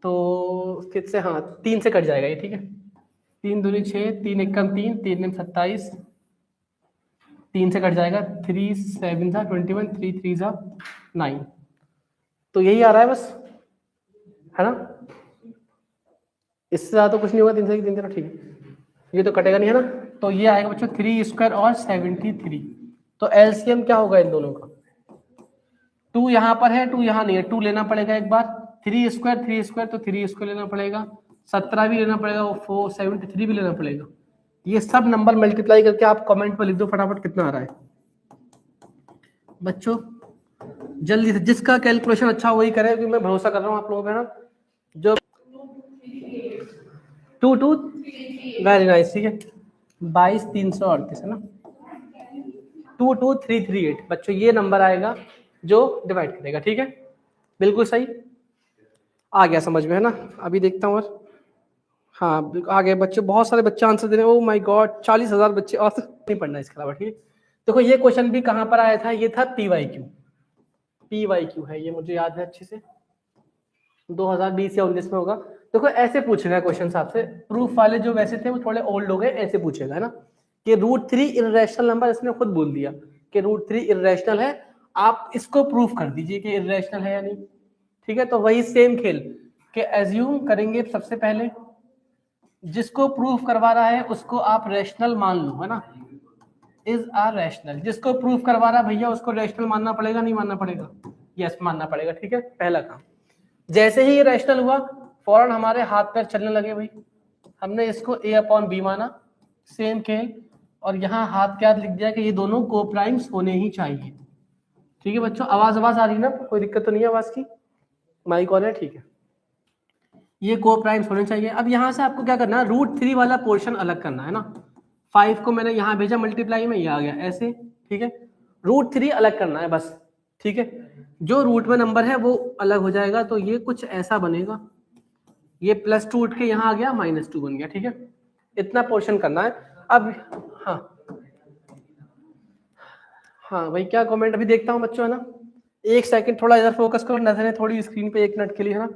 तो किससे, हाँ 3 से कट जाएगा ये, ठीक है। 3 दूनी 6, 3 एकम 3, 3 में 27, 3 से कट जाएगा, 3 7 था 21, 3 3 था 9, तो यही आ रहा है बस, है ना। इससे ज्यादा तो कुछ नहीं होगा, 3 से 3 ठीक है, ये तो कटेगा नहीं, है ना। तो ये आएगा बच्चों 3 स्क्वायर और 73, तो एलसीएम क्या होगा इन दोनों का, 2 यहाँ पर है, 2 यहाँ नहीं है, 2 लेना पड़ेगा एक बार, 3 स्क्वायर तो 3 स्क्वायर लेना पड़ेगा, 17 भी लेना पड़ेगा, 473 भी लेना पड़ेगा। ये सब नंबर मल्टीप्लाई करके आप कमेंट पर लिख दो फटाफट कितना आ रहा है बच्चों, जल्दी से, जिसका कैलकुलेशन अच्छा वही करे, क्योंकि मैं भरोसा कर रहा हूँ आप लोगों पे ना। जो 2 वेरी नाइस, ठीक है, 22,338 है ना, 22338 बच्चों ये नंबर आएगा जो डिवाइड करेगा, ठीक है, बिल्कुल सही आ गया समझ में, है ना। अभी देखता हूँ और हाँ आ गए बच्चों, बहुत सारे बच्चे आंसर दे रहे हैं, ओ माय गॉड 40,000 बच्चे, और नहीं पढ़ना इसके अलावा, ठीक है। देखो ये क्वेश्चन भी कहाँ पर आया था, ये था PYQ है, ये मुझे याद है अच्छे से, 2020 या 19 में होगा। देखो ऐसे पूछेगा क्वेश्चन आपसे, प्रूफ वाले जो वैसे थे वो थोड़े ओल्ड हो गए, ऐसे पूछेगा, है ना, कि √3 इर्रेशनल नंबर, इसने खुद बोल दिया कि √3 इर्रेशनल है, आप इसको प्रूफ कर दीजिए कि इर्रेशनल है या नहीं, ठीक है। तो वही सेम खेल कि एज्यूम करेंगे, सबसे पहले जिसको प्रूफ करवा रहा है उसको आप रैशनल मान लो, है ना, इज आर रैशनल, जिसको प्रूफ करवा रहा है भैया उसको रैशनल मानना पड़ेगा, नहीं मानना पड़ेगा, यस मानना पड़ेगा, ठीक है, पहला काम। जैसे ही ये रैशनल हुआ फौरन हमारे हाथ पैर चलने लगे भाई, हमने इसको A/B माना, सेम खेल, और यहाँ हाथ के हाथ लिख दिया कि ये दोनों कोप्राइम्स होने ही चाहिए। ठीक है बच्चों, आवाज आ रही है ना, कोई दिक्कत तो नहीं है आवाज की? माइक ऑन है, ठीक है। ये कोप्राइम्स होने चाहिए। अब यहाँ से आपको क्या करना है, √3 वाला पोर्शन अलग करना है ना। 5 को मैंने यहाँ भेजा मल्टीप्लाई में, ये आ गया ऐसे, ठीक है। √3 अलग करना है बस, ठीक है। जो रूट में नंबर है वो अलग हो जाएगा, तो ये कुछ ऐसा बनेगा, ये +2 उठ के यहाँ आ गया, -2 बन गया, ठीक है। इतना पोर्शन करना है। अब हाँ भाई, क्या कमेंट अभी देखता हूँ बच्चों, है ना। एक सेकंड, थोड़ा इधर फोकस करो, नजरें थोड़ी स्क्रीन पे 1 मिनट के लिए, है ना।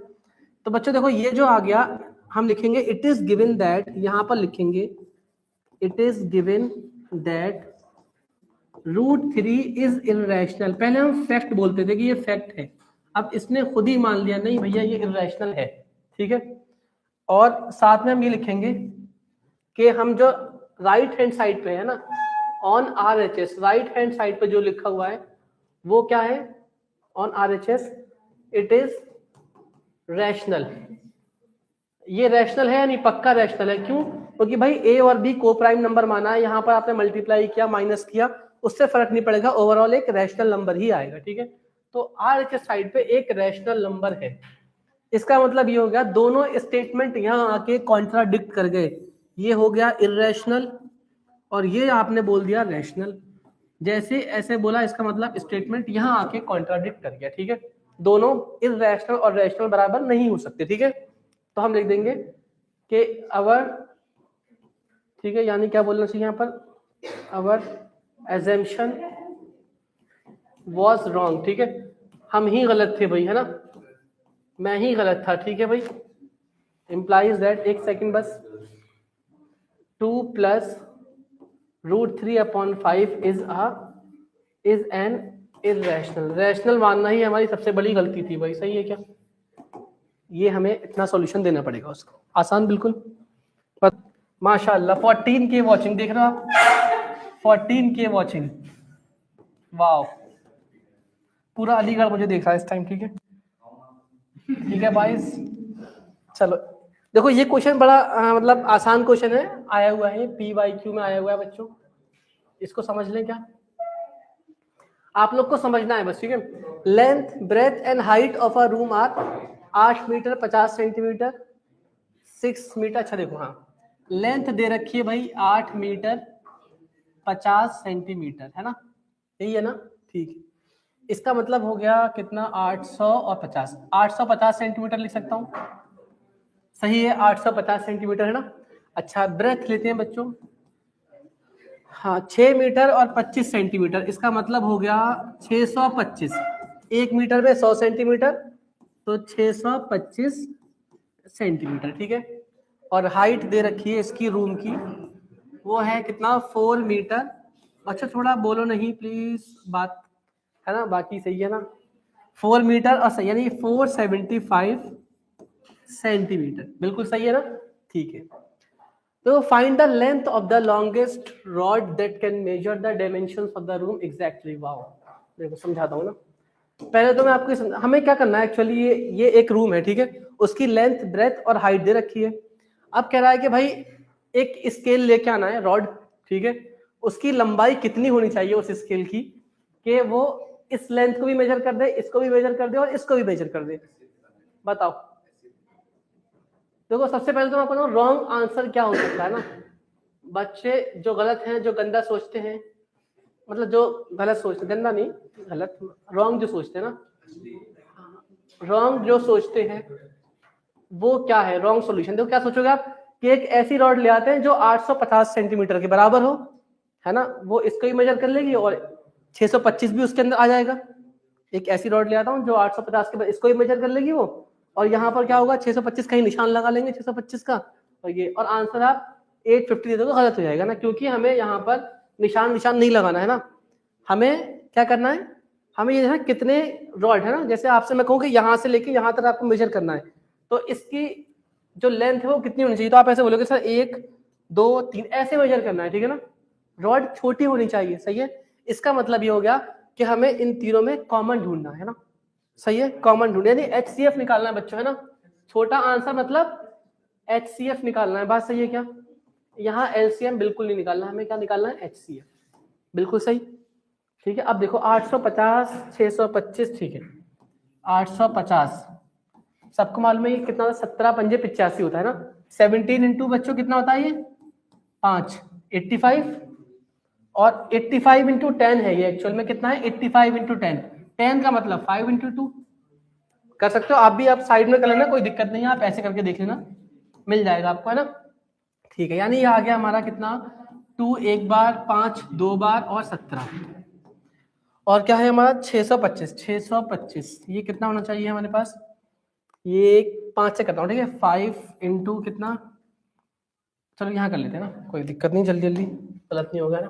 तो बच्चों देखो, ये जो आ गया, हम लिखेंगे इट इज गिवन दैट, यहाँ पर लिखेंगे it is given that √3 is irrational. पहले हम फैक्ट बोलते थे कि ये फैक्ट है, अब इसने खुद ही मान लिया नहीं भैया ये इररेशनल है, ठीक है। और साथ में हम ये लिखेंगे कि हम जो राइट हैंड साइड पे है ना, on RHS, right hand side पे जो लिखा हुआ है वो क्या है, on RHS it is rational. ये रैशनल है यानी पक्का रैशनल है, क्यों? क्योंकि भाई A और B को प्राइम नंबर माना है, यहाँ पर आपने मल्टीप्लाई किया, माइनस किया, उससे फर्क नहीं पड़ेगा, ओवरऑल एक रैशनल नंबर ही आएगा, ठीक है। तो RHS साइड पे एक रैशनल नंबर है। इसका मतलब ये हो गया दोनों स्टेटमेंट यहाँ आके कॉन्ट्राडिक्ट कर गए, ये हो गया इररेशनल और ये आपने बोल दिया रैशनल। जैसे ऐसे बोला, इसका मतलब स्टेटमेंट यहाँ आके कॉन्ट्राडिक्ट कर गया, ठीक है। दोनों इररेशनल और रैशनल बराबर नहीं हो सकते, ठीक है। तो हम लिख देंगे कि अवर, ठीक है, यानी क्या बोलना चाहिए यहाँ पर, अवर एजम्पशन वॉज रॉन्ग, ठीक है। हम ही गलत थे भाई, है ना, मैं ही गलत था, ठीक है भाई। इम्प्लाइज दैट, एक सेकंड बस, 2 + √3/5 इज एन इररेशनल। रैशनल मानना ही हमारी सबसे बड़ी गलती थी भाई, सही है क्या? ये हमें इतना सॉल्यूशन देना पड़ेगा उसको, आसान बिल्कुल। माशाल्लाह 14K वॉचिंग, देख रहे हो आप, 14K वॉचिंग, वाह। पूरा अलीगढ़ मुझे देख रहा है इस टाइम, ठीक है, ठीक है भाई। चलो देखो, ये क्वेश्चन बड़ा मतलब आसान क्वेश्चन है, आया हुआ है PYQ में आया हुआ है बच्चों, इसको समझ लें क्या, आप लोग को समझना है बस, ठीक है। Length, breadth and height of a room are 8 metre 50 centimetre, 6 metre. अच्छा देखो, हाँ लेंथ दे रखी है भाई 8 मीटर 50 सेंटीमीटर, है ना, यही है ना, ठीक है। इसका मतलब हो गया कितना, 800 और 50, 850 सेंटीमीटर लिख सकता हूँ, सही है, 850 सेंटीमीटर, है ना। अच्छा ब्रेथ लेते हैं बच्चों, हाँ 6 मीटर और 25 सेंटीमीटर, इसका मतलब हो गया 625, 1 मीटर में 100 सेंटीमीटर, तो 625 सेंटीमीटर, ठीक है। और हाइट दे रखी है इसकी रूम की, वो है कितना, 4 मीटर। अच्छा थोड़ा बोलो नहीं प्लीज, बात है ना, बाकी सही है ना, 4 मीटर और सही, यानी 475 सेंटीमीटर, बिल्कुल सही है ना, ठीक है। तो find the length of the longest rod that can measure the dimensions of the room exactly. Wow, देखो समझाता हूँ ना। पहले तो मैं आपको, हमें क्या करना है एक्चुअली, ये एक रूम है, ठीक है, उसकी लेंथ, ब्रेथ और हाइट दे रखी है। अब कह रहा है कि भाई एक स्केल लेके आना है, रॉड, ठीक है, उसकी लंबाई कितनी होनी चाहिए उस स्केल की कि वो इस लेंथ को भी मेजर कर दे, इसको भी मेजर कर दे और इसको भी मेजर कर दे, बताओ। देखो सबसे पहले तो मैं आपको बताऊं रॉन्ग आंसर क्या हो सकता है ना। बच्चे जो गलत हैं, जो गंदा सोचते हैं, मतलब जो गलत सोचते, गंदा नहीं, गलत, रॉन्ग जो सोचते हैं ना, रॉन्ग जो सोचते हैं वो क्या है रॉन्ग सॉल्यूशन। देखो क्या सोचोगे आप कि एक ऐसी रॉड ले आते हैं जो 850 सेंटीमीटर के बराबर हो, है ना, वो इसको भी मेजर कर लेगी और 625 भी उसके अंदर आ जाएगा। एक ऐसी रॉड ले आता हूँ जो 850 के, इसको भी मेजर कर लेगी वो, और यहाँ पर क्या होगा 625 का ही निशान लगा लेंगे 625 का, और ये, और आंसर आप 850 दे दोगे, गलत हो जाएगा ना, क्योंकि हमें यहाँ पर निशान नहीं लगाना है ना। हमें क्या करना है, हमें ये है कितने रॉड है ना, जैसे आपसे मैं कहूँ कि यहाँ से लेके यहाँ तक आपको मेजर करना है, तो इसकी जो लेंथ है वो कितनी होनी चाहिए, तो आप ऐसे बोलोगे सर 1 2 3 ऐसे मेजर करना है, ठीक है ना, रॉड छोटी होनी चाहिए, सही है। इसका मतलब ये हो गया कि हमें इन तीनों में कॉमन ढूंढना है ना, सही है, कॉमन ढूंढना यानी HCF निकालना है बच्चों, है ना, छोटा आंसर मतलब HCF निकालना है, बात सही है क्या। यहाँ एलसीएम बिल्कुल नहीं निकालना, हमें क्या निकालना है, एचसीएफ। बिल्कुल सही, ठीक है। अब देखो 850 625, ठीक है 850 सबको मालूम है ये कितना होता है, 17 पंजे 85 होता है ना। 17 इंटू बच्चों कितना होता है ये 5, 85, और 85 इंटू 10 है ये, एक्चुअल में कितना है 85 इंटू 10, 10 का मतलब 5 इंटू 2 कर सकते हो आप भी, आप साइड में कर लेना, कोई दिक्कत नहीं है, आप ऐसे करके देख लेना, मिल जाएगा आपको, है ना। ठीक है, यानी ये आ गया हमारा कितना 2 एक बार, 5 2 बार और 17, और क्या है हमारा 625, 625 ये कितना होना चाहिए हमारे पास, ये 5 से करता हूँ, ठीक है 5 इंटू कितना, चलो यहाँ कर लेते हैं ना, कोई दिक्कत नहीं, जल्दी जल्दी गलत नहीं होगा ना।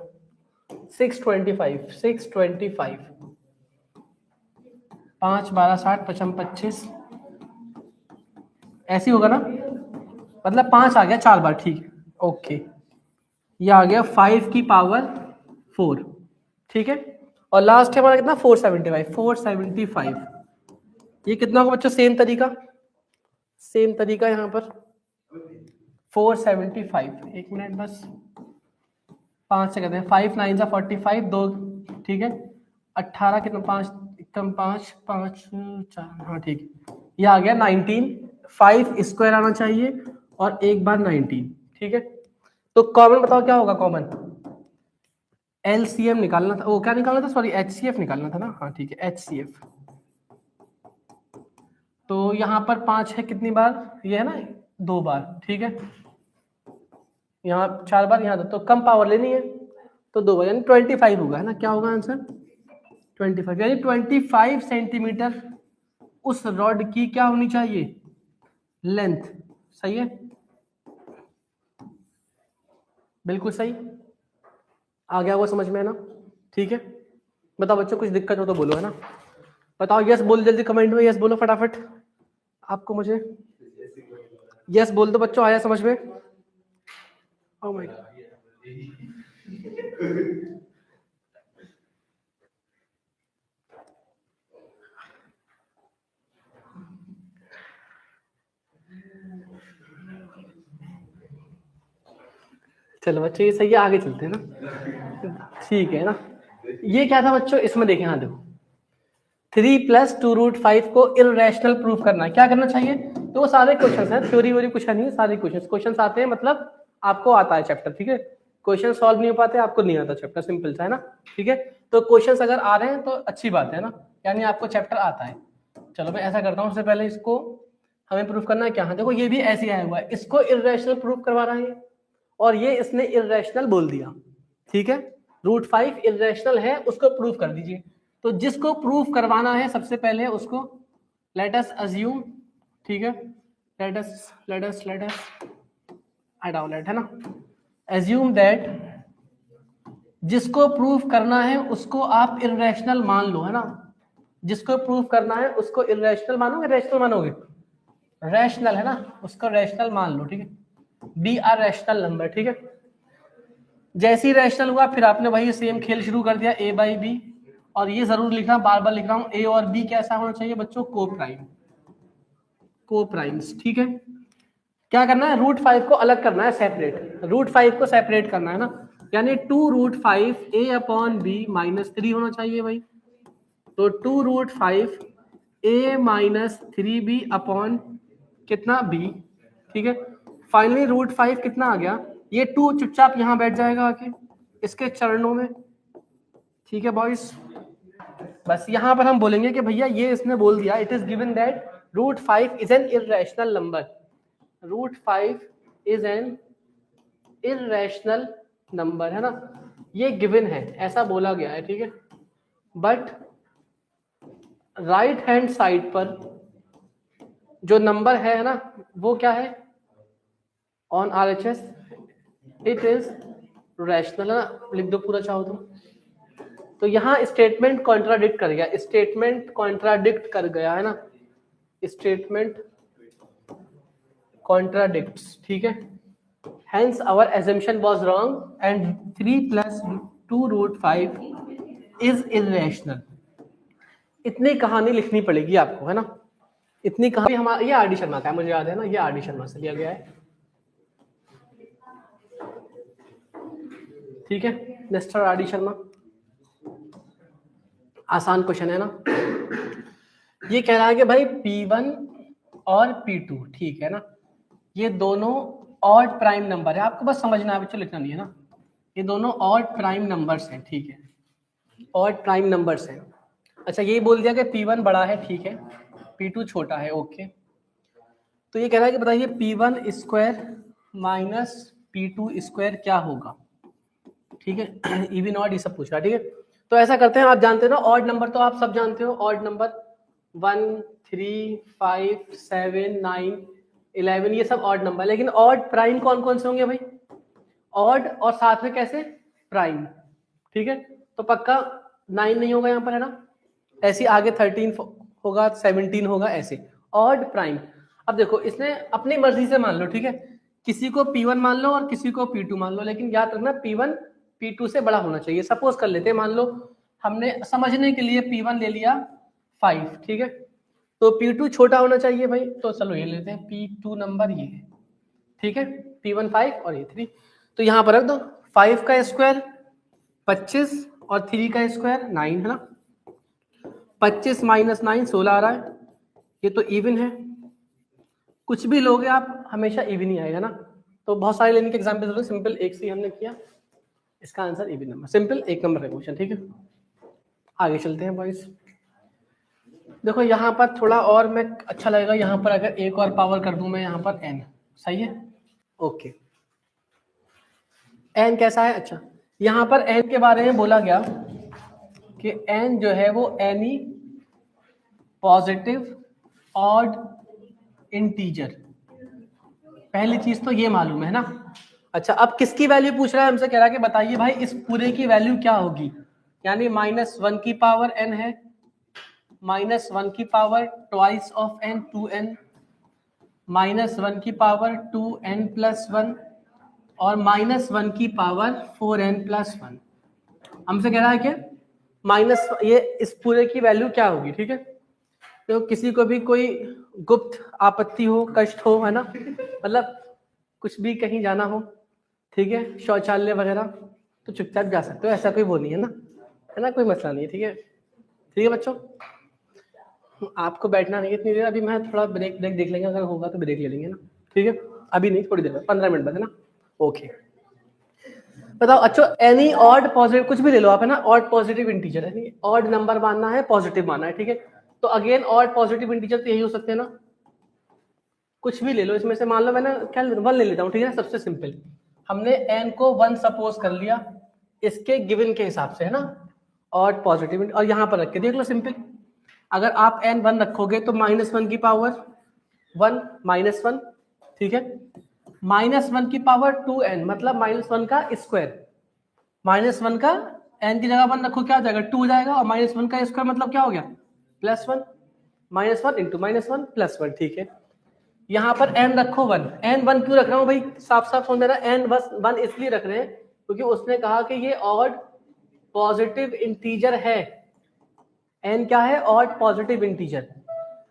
625, 625, 5 12 60 55 25, ऐसी होगा ना, मतलब 5 आ गया 4 बार, ठीक है ओके। ये आ गया 5 की पावर 4, ठीक है। और लास्ट है हमारा कितना 475, 475 ये कितना होगा बच्चों, सेम तरीका यहाँ पर 475, एक मिनट बस, 5 से कहते हैं, 5 9 जा 45 2, ठीक है 18 कितना, 5 कम 5 5 4, हाँ ठीक है, ये आ गया 19, 5 स्क्वायर आना चाहिए और एक बार 19, ठीक है। तो कॉमन बताओ क्या होगा कॉमन, एलसीएम निकालना था, वो क्या निकालना था, सॉरी एचसीएफ निकालना था ना, हाँ ठीक है एचसीएफ। तो यहाँ पर 5 है कितनी बार, ये है ना 2 बार, ठीक है, यहाँ 4 बार, यहाँ तो कम पावर लेनी है तो 2 बार, यानी 25 होगा, है ना, क्या होगा आंसर 25, यानी 25 सेंटीमीटर उस रॉड की क्या होनी चाहिए, लेंथ, सही है, बिल्कुल सही, आ गया वो समझ में, है ना, ठीक है। बताओ बच्चों कुछ दिक्कत हो तो बोलो, है ना, बताओ यस बोल, जल्दी कमेंट में यस बोलो फटाफट, आपको मुझे यस बोल दो बच्चों, आया समझ में, ओह माय गॉड, चलो बच्चों ये सही है, आगे चलते हैं ना, ठीक है ना। ये क्या था बच्चों, इसमें देखें, हाँ देखो 3 + 2√5 को इररेशनल प्रूफ करना है, क्या करना चाहिए, तो वो सारे क्वेश्चंस हैं, थ्योरी वोरी कुछ नहीं है, सारे क्वेश्चंस आते हैं, मतलब आपको आता है चैप्टर, ठीक है। क्वेश्चन सॉल्व नहीं हो पाते, आपको नहीं आता चैप्टर, सिंपल सा है ना, ठीक है। तो क्वेश्चंस अगर आ रहे हैं तो अच्छी बात है ना, यानी आपको चैप्टर आता है। चलो मैं ऐसा करता हूँ, उससे पहले इसको हमें प्रूफ करना है क्या, हाँ देखो ये भी ऐसे ही आया हुआ है, इसको इररेशनल प्रूफ करवा रहा है और ये इसने इररेशनल बोल दिया, ठीक है। √5 इररेशनल है, उसको प्रूफ कर दीजिए। तो जिसको प्रूफ करवाना है सबसे पहले उसको लेट अस अज्यूम, ठीक है, लेट अस हटाओ लेट, है ना, अज्यूम दैट जिसको प्रूफ करना है उसको आप इररेशनल मान लो, है ना, जिसको प्रूफ करना है उसको इररेशनल मानोगे, रैशनल मानोगे, रैशनल है ना, उसको रैशनल मान लो, ठीक है, बी आर रैशनल नंबर, ठीक है। जैसे ही रैशनल हुआ फिर आपने वही सेम खेल शुरू कर दिया, a बाई बी, और ये जरूर लिखना, बार बार लिख रहा हूं, ए और बी कैसा होना चाहिए बच्चों, को प्राइम्स, ठीक है। क्या करना है, √5 को अलग करना है, सेपरेट, √5 को सेपरेट करना है ना, यानी 2√5 a/b -3 होना चाहिए भाई, तो 2√5 a - 3b अपॉन कितना b, ठीक है। फाइनली √5 कितना आ गया, ये 2 चुपचाप यहां बैठ जाएगा आके इसके चरणों में, ठीक है बॉयज। बस यहां पर हम बोलेंगे कि भैया ये इसने बोल दिया, it is given that √5 is an irrational number, √5 is an irrational number, है ना, ये गिवन है, ऐसा बोला गया है, ठीक है। बट राइट हैंड साइड पर जो नंबर है ना, वो क्या है, on RHS it is rational, है ना, लिख दो पूरा चाहो तो यहां स्टेटमेंट कॉन्ट्राडिक्ट कर गया, स्टेटमेंट कॉन्ट्राडिक्ट कर गया, है ना, स्टेटमेंट कॉन्ट्राडिक्ट्स, ठीक है। Hence our assumption was wrong and 3 + 2√5 is irrational। इतनी कहानी लिखनी पड़ेगी आपको, है ना, इतनी कहानी, हमारा ये RD शर्मा का है, मुझे याद है ना, ये RD शर्मा से लिया गया है, ठीक है, मिस्टर आर डी शर्मा, आसान क्वेश्चन है ना। ये कह रहा है कि भाई P1 और P2, ठीक है ना, ये दोनों ऑड प्राइम नंबर है, आपको बस समझना है, बच्चों लिखना नहीं है ना, ये दोनों ऑड प्राइम नंबर्स हैं, ठीक है, ऑड प्राइम नंबर्स हैं। अच्छा, ये बोल दिया कि P1 बड़ा है, ठीक है, P2 छोटा है, ओके। तो ये कह रहा है कि बताइए P1 square minus P2 square क्या होगा, ठीक है, इवन ऑड ये सब पूछ रहा है, ठीक है। तो ऐसा करते हैं, आप जानते हो ना ऑड नंबर, तो आप सब जानते हो ऑड नंबर 1, 3, 5, 7, 9, 11, ये सब ऑड नंबर, लेकिन ऑड प्राइम कौन कौन से होंगे भाई, ऑड और साथ में कैसे प्राइम, ठीक है। तो पक्का 9 नहीं होगा यहाँ पर, है ना, ऐसे आगे 13 होगा, 17 होगा, ऐसे ऑड प्राइम। अब देखो इसने अपनी मर्जी से मान लो, ठीक है, किसी को P1 मान लो और किसी को P2 मान लो, लेकिन याद रखना P1 P2 से बड़ा होना चाहिए। सपोज कर लेते हैं, मान लो हमने समझने के लिए P1 ले लिया 5, ठीक है, तो P2 छोटा होना चाहिए भाई, तो चलो ये लेते हैं P2 नंबर ये है, ठीक है, P1 5 और ये 3, तो यहाँ पर रख दो 5 का स्क्वायर 25 और 3 का स्क्वायर 9, है ना, 25 माइनस 9 16 आ रहा है, ये तो इवन है, कुछ भी लोगे आप हमेशा इवन ही आएगा ना। तो बहुत सारे लेने के एग्जाम्पल लो, सिंपल एक से हमने किया, इसका answer even number, simple 1 number का क्वेश्चन, ठीक है। आगे चलते हैं बॉयज, देखो यहाँ पर थोड़ा और मैं अच्छा लगेगा, यहाँ पर अगर एक और पावर कर दूं मैं यहाँ पर n, सही है, ओके। n कैसा है, अच्छा यहाँ पर n के बारे में बोला गया कि n जो है वो एनी पॉजिटिव ऑड इंटीजर, पहली चीज तो ये मालूम है ना। अच्छा, अब किसकी वैल्यू पूछ रहा है हमसे, कह रहा है कि बताइए भाई इस पूरे की वैल्यू क्या होगी, यानी -1 की पावर n है, -1 की power twice of n 2n, -1 की पावर 2n प्लस 1 और -1 की पावर 4n प्लस 1। हमसे कह रहा है कि माइनस ये इस पूरे की वैल्यू क्या होगी, ठीक है। तो किसी को भी कोई गुप्त आपत्ति हो, कष्ट हो, है ना, मतलब कुछ भी कहीं जाना हो, ठीक है, शौचालय वगैरह, तो चुपचाप जा सकते हो, ऐसा कोई वो नहीं है ना, है ना, कोई मसला नहीं है, ठीक है, ठीक है बच्चों, आपको बैठना नहीं है इतनी देर, अभी मैं थोड़ा ब्रेक देख लेंगे, अगर होगा तो ब्रेक ले लेंगे ना, ठीक है, अभी नहीं, थोड़ी देर बाद, 15 मिनट बाद, है ना, ओके। बताओ, अच्छा एनी ऑड पॉजिटिव, कुछ भी ले लो आप, है ना, ऑड पॉजिटिव इंटीजर है, ऑड नंबर मानना है, पॉजिटिव मानना है, ठीक है। तो अगेन ऑड पॉजिटिव इंटीजर तो यही हो सकते हैं ना, कुछ भी ले लो इसमें से, मान लो मैंने क्या 1 ले लेता हूँ, ठीक है, सबसे सिंपल, हमने n को 1 सपोज कर लिया इसके गिवन के हिसाब से, है ना, ऑड पॉजिटिव, और यहाँ पर रख के देख लो सिंपल, अगर आप n 1 रखोगे तो -1 की पावर 1 -1, ठीक है, -1 की पावर 2n मतलब -1 का स्क्वायर, -1 का n की जगह 1 रखो क्या हो जाएगा 2 हो जाएगा, और -1 का स्क्वायर मतलब क्या हो गया +1, -1 इंटू -1 +1, ठीक है। यहाँ पर n रखो 1, n 1 क्यों रख रहा हूँ भाई, साफ साफ समझ रहा है, n बस 1 इसलिए रख रहे हैं क्योंकि उसने कहा कि ये ऑड पॉजिटिव इंटीजर है, n क्या है, ऑड पॉजिटिव इंटीजर,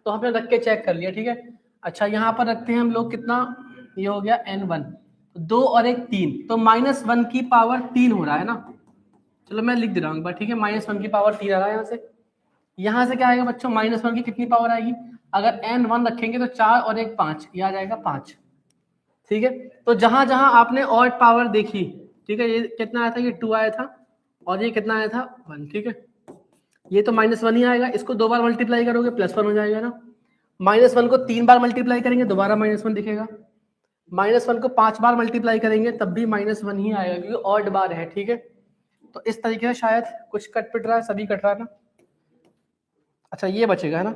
तो हमने रख के चेक कर लिया, ठीक है। अच्छा, यहाँ पर रखते हैं हम लोग कितना, ये हो गया n1, 2 और 1 3, तो -1 की पावर 3 हो रहा है ना, चलो मैं लिख दे रहा हूँ एक बार, ठीक है, -1 की पावर 3 आ रहा है यहाँ से क्या आएगा बच्चों, -1 की कितनी पावर आएगी, अगर n 1 रखेंगे तो 4 और 1 5, ये आ जाएगा 5, ठीक है। तो जहां जहां आपने ऑड पावर देखी, ठीक है, ये कितना आया था, ये 2 आया था, और ये कितना आया था 1, ठीक है, ये तो -1 ही आएगा, इसको 2 बार मल्टीप्लाई करोगे +1 हो जाएगा ना, -1 को 3 बार मल्टीप्लाई करेंगे दोबारा -1 दिखेगा, -1 को 5 बार मल्टीप्लाई करेंगे तब भी -1 ही आएगा, क्योंकि ऑड बार है, ठीक है। तो इस तरीके से शायद कुछ कट पिट रहा है, सभी कट रहा है ना। अच्छा, ये बचेगा, है ना,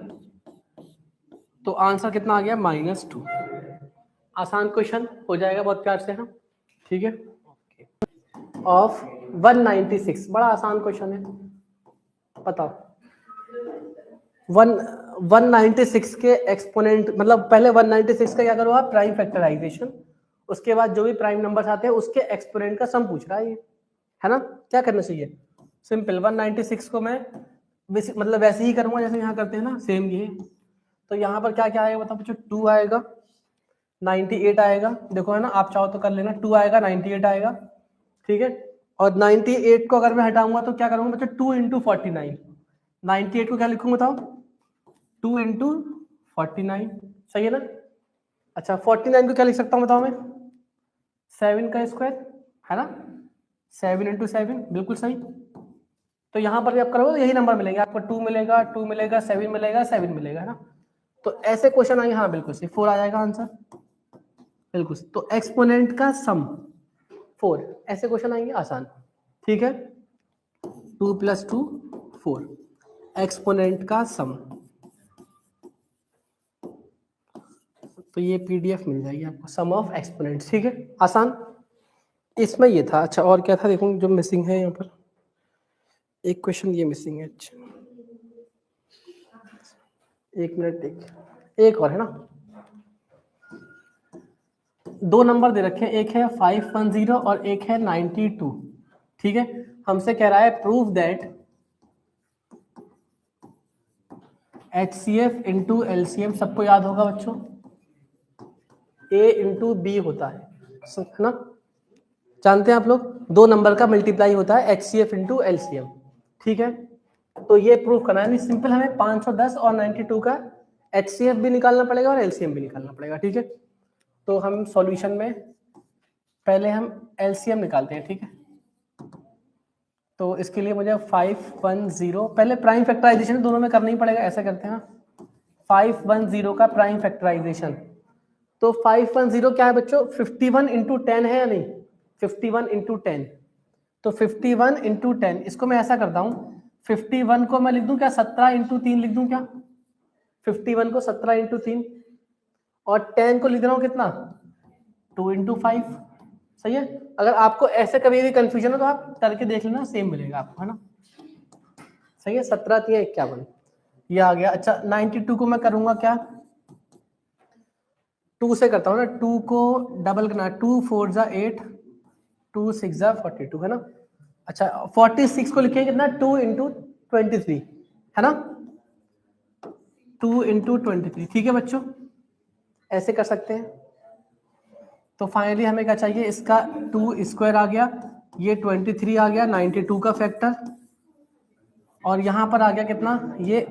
तो आंसर कितना आ गया -2, आसान क्वेश्चन हो जाएगा बहुत प्यार से, हाँ, ठीक है, ऑफ 196, बड़ा आसान क्वेश्चन है, बताओ 196 के एक्सपोनेंट, मतलब पहले 196 का क्या करो आप, प्राइम फैक्टराइजेशन, उसके बाद जो भी प्राइम नंबर्स आते हैं उसके एक्सपोनेंट का सम पूछ रहा है ये, है ना, क्या करना चाहिए, सिंपल 196 को मैं मतलब वैसे ही करूंगा जैसे यहाँ करते हैं ना, सेम ये, तो यहाँ पर क्या क्या आएगा बताओ बच्चों, 2 आएगा, 98 आएगा, देखो है ना, आप चाहो तो कर लेना, 2 आएगा, 98 आएगा, ठीक है, और 98 को अगर मैं हटाऊंगा तो क्या करूंगा बच्चों, 2 इंटू 49। 98 को क्या लिखूंगा बताओ, 2 इंटू 49, सही है ना। अच्छा 49 को क्या लिख सकता हूँ बताओ मैं, 7 का स्क्वायर, है ना, 7 इंटू 7, बिल्कुल सही। तो यहाँ पर भी आप करोगे तो यही नंबर मिलेंगे आपको, 2 मिलेगा, 2 मिलेगा, 7 मिलेगा, 7 मिलेगा, है ना। तो ऐसे क्वेश्चन आएंगे, हाँ बिल्कुल सही, 4 आ जाएगा आंसर, बिल्कुल सही। तो एक्सपोनेंट का सम 4, ऐसे क्वेश्चन आएंगे आसान, ठीक है। 2 + 2 4, एक्सपोनेंट का सम। तो ये पीडीएफ मिल जाएगी आपको, सम ऑफ एक्सपोनेंट्स, ठीक है, आसान। इसमें ये था। अच्छा और क्या था देखो जो मिसिंग है यहाँ पर, एक क्वेश्चन ये मिसिंग है। अच्छा एक मिनट, एक और है ना, 2 नंबर दे रखे हैं, एक है 510 और एक है 92, ठीक है। हमसे कह रहा है prove that HCF into LCM, सबको याद होगा बच्चों, A इंटू बी होता है ना, जानते हैं आप लोग, 2 नंबर का मल्टीप्लाई होता है HCF इंटू LCM, ठीक है। तो ये प्रूफ करना है, सिंपल, हमें 510 और 92 का HCF भी निकालना पड़ेगा और LCM भी निकालना पड़ेगा, ठीक है। तो हम सॉल्यूशन में पहले हम LCM निकालते हैं, ठीक है। तो इसके लिए मुझे 510, पहले प्राइम फैक्टराइजेशन दोनों में करना ही पड़ेगा, ऐसा करते हैं ना, 510 का प्राइम फैक्टराइजेशन। तो 510 क्या है बच्चों, 51 इंटू 10 है या नहीं, 51 इंटू 10। तो 51 इंटू 10, इसको मैं ऐसा करता हूँ, 51 को मैं लिख दूं क्या 17 इंटू 3 लिख दूं क्या, 51 को 17 इंटू 3, और 10 को लिख रहा हूँ कितना 2 इंटू 5, सही है। अगर आपको ऐसे कभी भी कंफ्यूजन हो तो आप करके देख लेना, सेम मिलेगा आपको, है ना, सही है। 17 3 51 ये आ गया। अच्छा 92 को मैं करूंगा क्या, 2 से करता हूँ ना, 2 को डबल करना, 2 4 जा 8, 2 6 जा 42, है ना। अच्छा 46 को लिखेंगे कितना, 2 इंटू 23, है ना, 2 इंटू 23, ठीक है बच्चों, ऐसे कर सकते हैं। तो फाइनली हमें क्या चाहिए, इसका 2 स्क्वायर आ गया, ये 23 आ गया, 92 का फैक्टर, और यहाँ पर आ गया कितना ये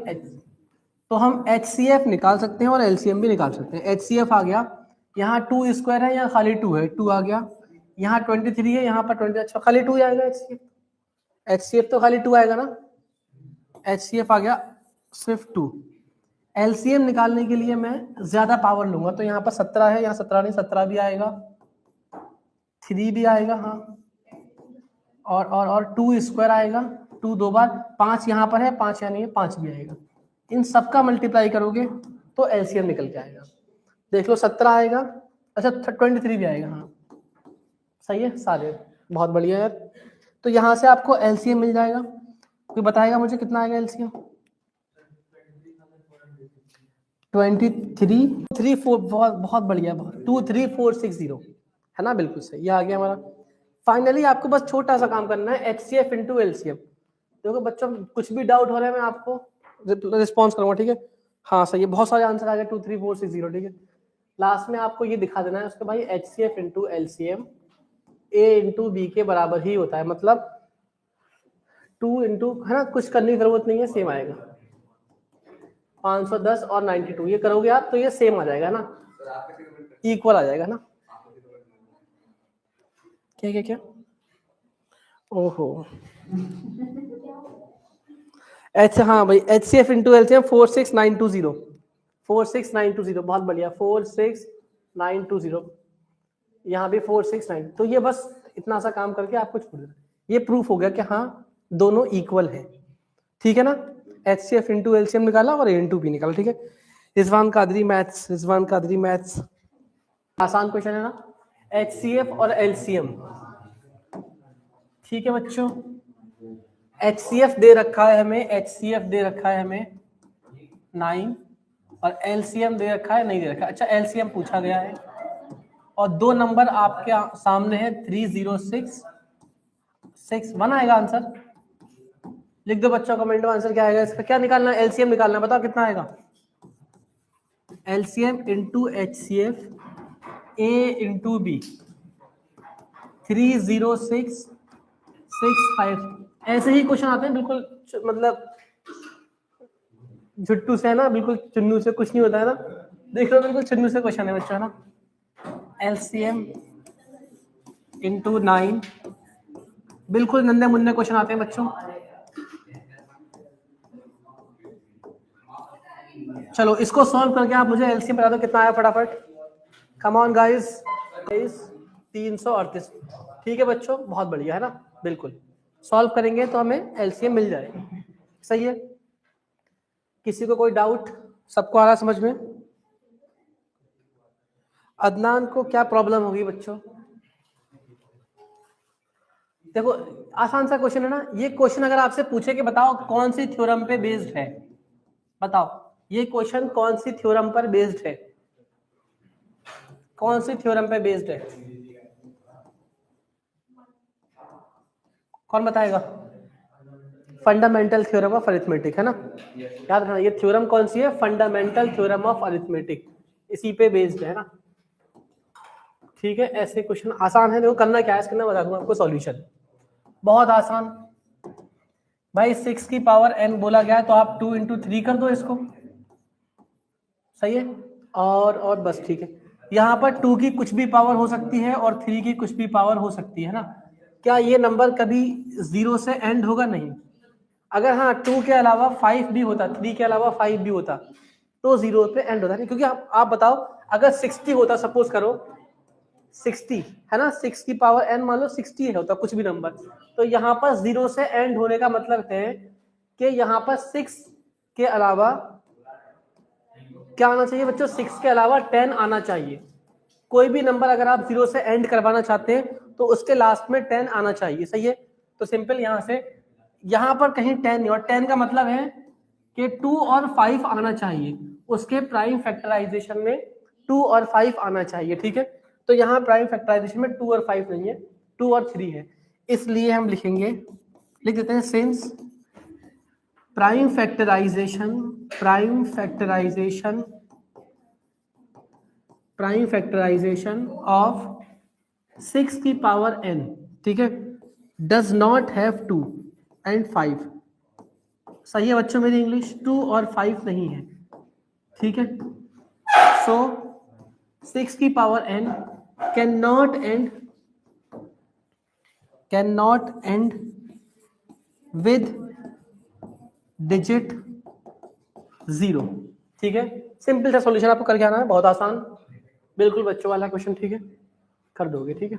तो हम HCF निकाल सकते हैं और LCM भी निकाल सकते हैं। HCF आ गया, यहाँ 2 स्क्वायर है, यहाँ खाली 2 है, 2 आ गया, यहाँ 23 है, यहाँ पर 20, अच्छा खाली 2 आएगा HCF तो खाली 2 आएगा ना, HCF आ गया सिर्फ 2। LCM निकालने के लिए मैं ज्यादा पावर लूंगा, तो यहाँ पर 17 है, यहाँ 17 नहीं 17 भी आएगा, 3 भी आएगा, हाँ, और 2 स्क्वायर आएगा, 2 2 बार, 5 यहाँ पर है, 5 यहाँ नहीं है, 5 भी आएगा। इन सबका मल्टीप्लाई करोगे तो LCM निकल के आएगा, देख लो 17 आएगा, अच्छा 23 भी आएगा, हाँ सही है सारे, बहुत बढ़िया यार। तो यहाँ से आपको LCM मिल जाएगा, कोई बताएगा मुझे कितना आएगा LCM, 23 4, बहुत बहुत बढ़िया, 23460, है ना, बिल्कुल सही, ये आ गया हमारा। फाइनली आपको बस छोटा सा काम करना है, HCF इंटू LCM। देखो बच्चों कुछ भी डाउट हो रहा है मैं आपको रिस्पॉन्स करूंगा, ठीक है, हाँ सही है, बहुत सारे आंसर आ गए 23460, ठीक है। लास्ट में आपको ये दिखा देना है उसके भाई, HCF into LCM A into B के बराबर ही होता है, मतलब 2 इंटू, है ना, कुछ करने की जरूरत नहीं है, सेम आएगा। 510 और 92 ये करोगे आप तो ये सेम आ जाएगा ना, इक्वल आ जाएगा ना, क्या क्या क्या, ओहो अच्छा हाँ भाई, HCF इंटू LCM 46920, 46920, बहुत बढ़िया, 46920, यहाँ भी 469, तो ये बस इतना सा काम करके आपको छोड़ देना, ये प्रूफ हो गया कि हाँ दोनों इक्वल है, ठीक है ना। HCF इंटू LCM निकाला और A इंटू B निकाला, ठीक है। रिजवान कादरी मैथ्स, रिजवान कादरी मैथ्स, आसान क्वेश्चन है ना, HCF और LCM, ठीक है बच्चों। HCF दे रखा है हमें, HCF दे रखा है हमें 9, और LCM दे रखा है, नहीं दे रखा, अच्छा LCM पूछा गया है, और 2 नंबर आपके सामने है, 3061 आएगा आंसर, लिख दो बच्चों कमेंट में आंसर क्या आएगा इसका, क्या निकालना है, LCM निकालना है, बताओ कितना आएगा, LCM into HCF A into B, 3061 6 5 ऐसे ही क्वेश्चन आते हैं बिल्कुल, मतलब झुट्टू से है ना, बिल्कुल चुन्नू से कुछ नहीं होता है ना, देख लो बिल्कुल चुन्नू से क्वेश्चन है बच्चों है ना। एलसीएम इंटू 9, बिल्कुल नन्हे मुन्ने क्वेश्चन आते हैं बच्चों। चलो इसको सॉल्व करके आप मुझे एलसीएम बता दो कितना आया फटाफट। Come on guys, 338। ठीक है बच्चों, बहुत बढ़िया है ना, बिल्कुल सॉल्व करेंगे तो हमें एलसीएम मिल जाएगा। सही है, किसी को कोई डाउट? सबको आ रहा समझ में? अदनान को क्या प्रॉब्लम होगी बच्चों? देखो आसान सा क्वेश्चन है ना ये। क्वेश्चन अगर आपसे पूछे कि बताओ कौन सी थ्योरम पे बेस्ड है, बताओ ये क्वेश्चन कौन सी थ्योरम पर बेस्ड है, कौन सी थ्योरम पे बेस्ड है, कौन बताएगा? फंडामेंटल थ्योरम ऑफ अरिथमेटिक है ना, याद रखना ये थ्योरम कौन सी है, फंडामेंटल थ्योरम ऑफ अरिथमेटिक, इसी पे बेस्ड है ना। ठीक है, ऐसे क्वेश्चन आसान है। देखो करना क्या है, इसके बता दूंगा आपको सॉल्यूशन, बहुत आसान भाई। 6 की पावर n बोला गया है तो आप 2 into 3 कर दो इसको, सही है। और बस ठीक है, यहाँ पर 2 की कुछ भी पावर हो सकती है और 3 की कुछ भी पावर हो सकती है ना। क्या ये नंबर कभी 0 से एंड होगा? नहीं। अगर हाँ 2 के अलावा 5 भी होता, 3 के अलावा 5 भी होता तो 0 पे एंड होता नहीं, क्योंकि आप बताओ अगर 60 होता, सपोज करो 60 है ना, 6 की पावर n मान लो 60 होता कुछ भी नंबर, तो यहाँ पर 0 से एंड होने का मतलब है कि यहाँ पर 6 के अलावा क्या आना चाहिए बच्चों? 6 के अलावा 10 आना चाहिए। कोई भी नंबर अगर आप 0 से एंड करवाना चाहते हैं तो उसके लास्ट में 10 आना चाहिए, सही है। तो सिंपल यहाँ से यहाँ पर कहीं 10 नहीं, और 10 का मतलब है कि 2 और 5 आना चाहिए, उसके प्राइम फैक्टराइजेशन में 2 और 5 आना चाहिए। ठीक है, तो यहाँ प्राइम फैक्टराइजेशन में 2 और 5 नहीं है, 2 और 3 है, इसलिए हम लिखेंगे, लिख देते हैं सिंस प्राइम फैक्टराइजेशन ऑफ 6 की पावर n, ठीक है, डज नॉट हैव 2 and 5। सही है बच्चों मेरी इंग्लिश? 2 और 5 नहीं है, ठीक है। सो 6 की power n cannot end with digit 0। ठीक है, सिंपल सा सॉल्यूशन आपको करके आना है, बहुत आसान, बिल्कुल बच्चों वाला क्वेश्चन। ठीक है, कर दोगे। ठीक है,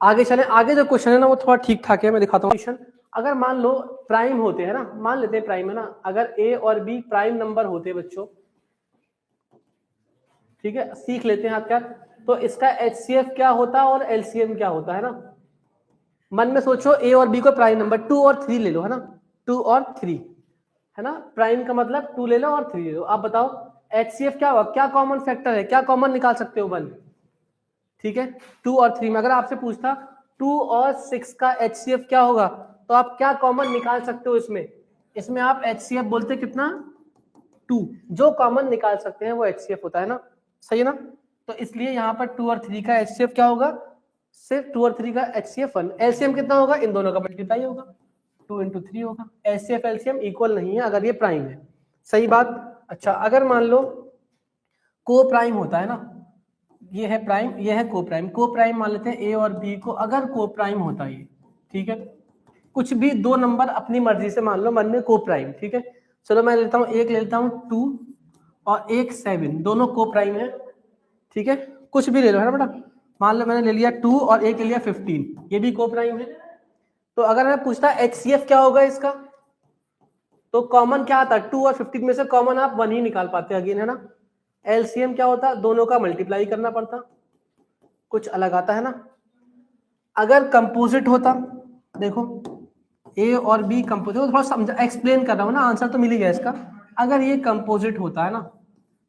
आगे चलें। आगे जो क्वेश्चन है ना वो थोड़ा ठीक ठाक है, मैं दिखाता हूँ क्वेश्चन। अगर मान लो प्राइम होते हैं ना, मान लेते हैं प्राइम है ना, अगर a और b प्राइम नंबर होते हैं बच्चों, ठीक है, सीख लेते हैं आप क्या, तो इसका HCF क्या होता है और LCM क्या होता है ना। मन में सोचो a और b को प्राइम नंबर 2 और 3 ले लो है ना, 2 और 3 है ना, प्राइम का मतलब 2 ले लो और 3 ले लो। आप बताओ HCF क्या होगा, क्या कॉमन फैक्टर है, क्या कॉमन निकाल सकते हो? 1। ठीक है, 2 और 3 में अगर आपसे पूछता 2 और 6 का HCF क्या होगा, तो आप क्या कॉमन निकाल सकते हो इसमें आप HCF बोलते कितना? 2। जो कॉमन निकाल सकते हैं वो HCF होता है ना, सही है ना। तो इसलिए यहाँ पर 2 और 3 का HCF क्या होगा? सिर्फ 2 और 3 का HCF 1। LCM कितना होगा? इन दोनों का मल्टीप्लाई होगा, 2 into 3 होगा। HCF LCM इक्वल नहीं है अगर ये प्राइम है, सही बात। अच्छा, अगर मान लो को प्राइम होता है ना, ये है प्राइम, ये है को प्राइम। को प्राइम मान लेते हैं ए और बी को, अगर को प्राइम होता है ये, ठीक है, कुछ भी दो नंबर अपनी मर्जी से मान लो मन में को प्राइम, ठीक है। चलो मैं लेता हूँ, एक ले लेता हूँ 2 और एक 7, दोनों को प्राइम है, ठीक है। कुछ भी ले लो है ना बेटा, मान लो मैंने ले लिया 2 और एक ले लिया 15, ये भी को प्राइम है। तो अगर मैं पूछता HCF क्या होगा इसका, तो कॉमन क्या आता? 2 और 15 में से कॉमन आप 1 ही निकाल पाते अगेन, है ना। LCM क्या होता? दोनों का मल्टीप्लाई करना पड़ता, कुछ अलग आता है ना। अगर कंपोजिट होता, देखो A और B कंपोजिट, थोड़ा समझा एक्सप्लेन कर रहा हूँ ना, आंसर तो मिल ही गया इसका। अगर ये कंपोजिट होता है ना,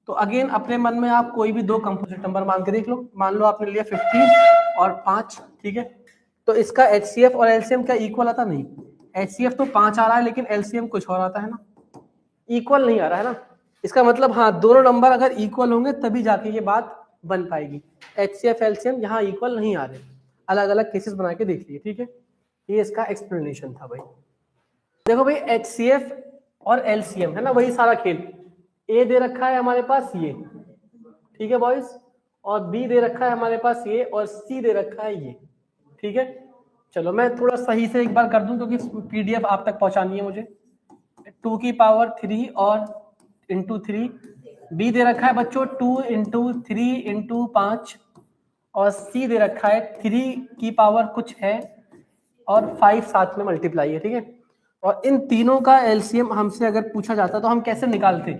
तो अगेन अपने मन में आप कोई भी दो कंपोजिट नंबर मान के देख लो। मान लो आपने लिया 15 और 5, ठीक है, तो इसका HCF और LCM क्या इक्वल आता? नहीं, HCF तो 5 आ रहा है लेकिन LCM कुछ और आता है ना, इक्वल नहीं आ रहा है ना। इसका मतलब हाँ, दोनों नंबर अगर इक्वल होंगे तभी जाके ये बात बन पाएगी। HCF LCM यहाँ इक्वल नहीं आ रहे, अलग अलग केसेस बना के देख लिए, ठीक है। ये इसका एक्सप्लेनेशन था भाई। देखो भाई HCF और LCM है ना, वही सारा खेल। ए दे रखा है हमारे पास ये, ठीक है बॉयज, और बी दे रखा है हमारे पास ये, और सी दे रखा है ये, ठीक है। चलो मैं थोड़ा सही से एक बार कर दूं क्योंकि PDF आप तक पहुंचानी है मुझे। 2 की पावर 3 और इंटू 3, बी दे रखा है बच्चों 2 इंटू 3 इंटू 5, और सी दे रखा है 3 की पावर कुछ है और 5 साथ में मल्टीप्लाई है, ठीक है। और इन तीनों का एलसीएम हमसे अगर पूछा जाता तो हम कैसे निकालते,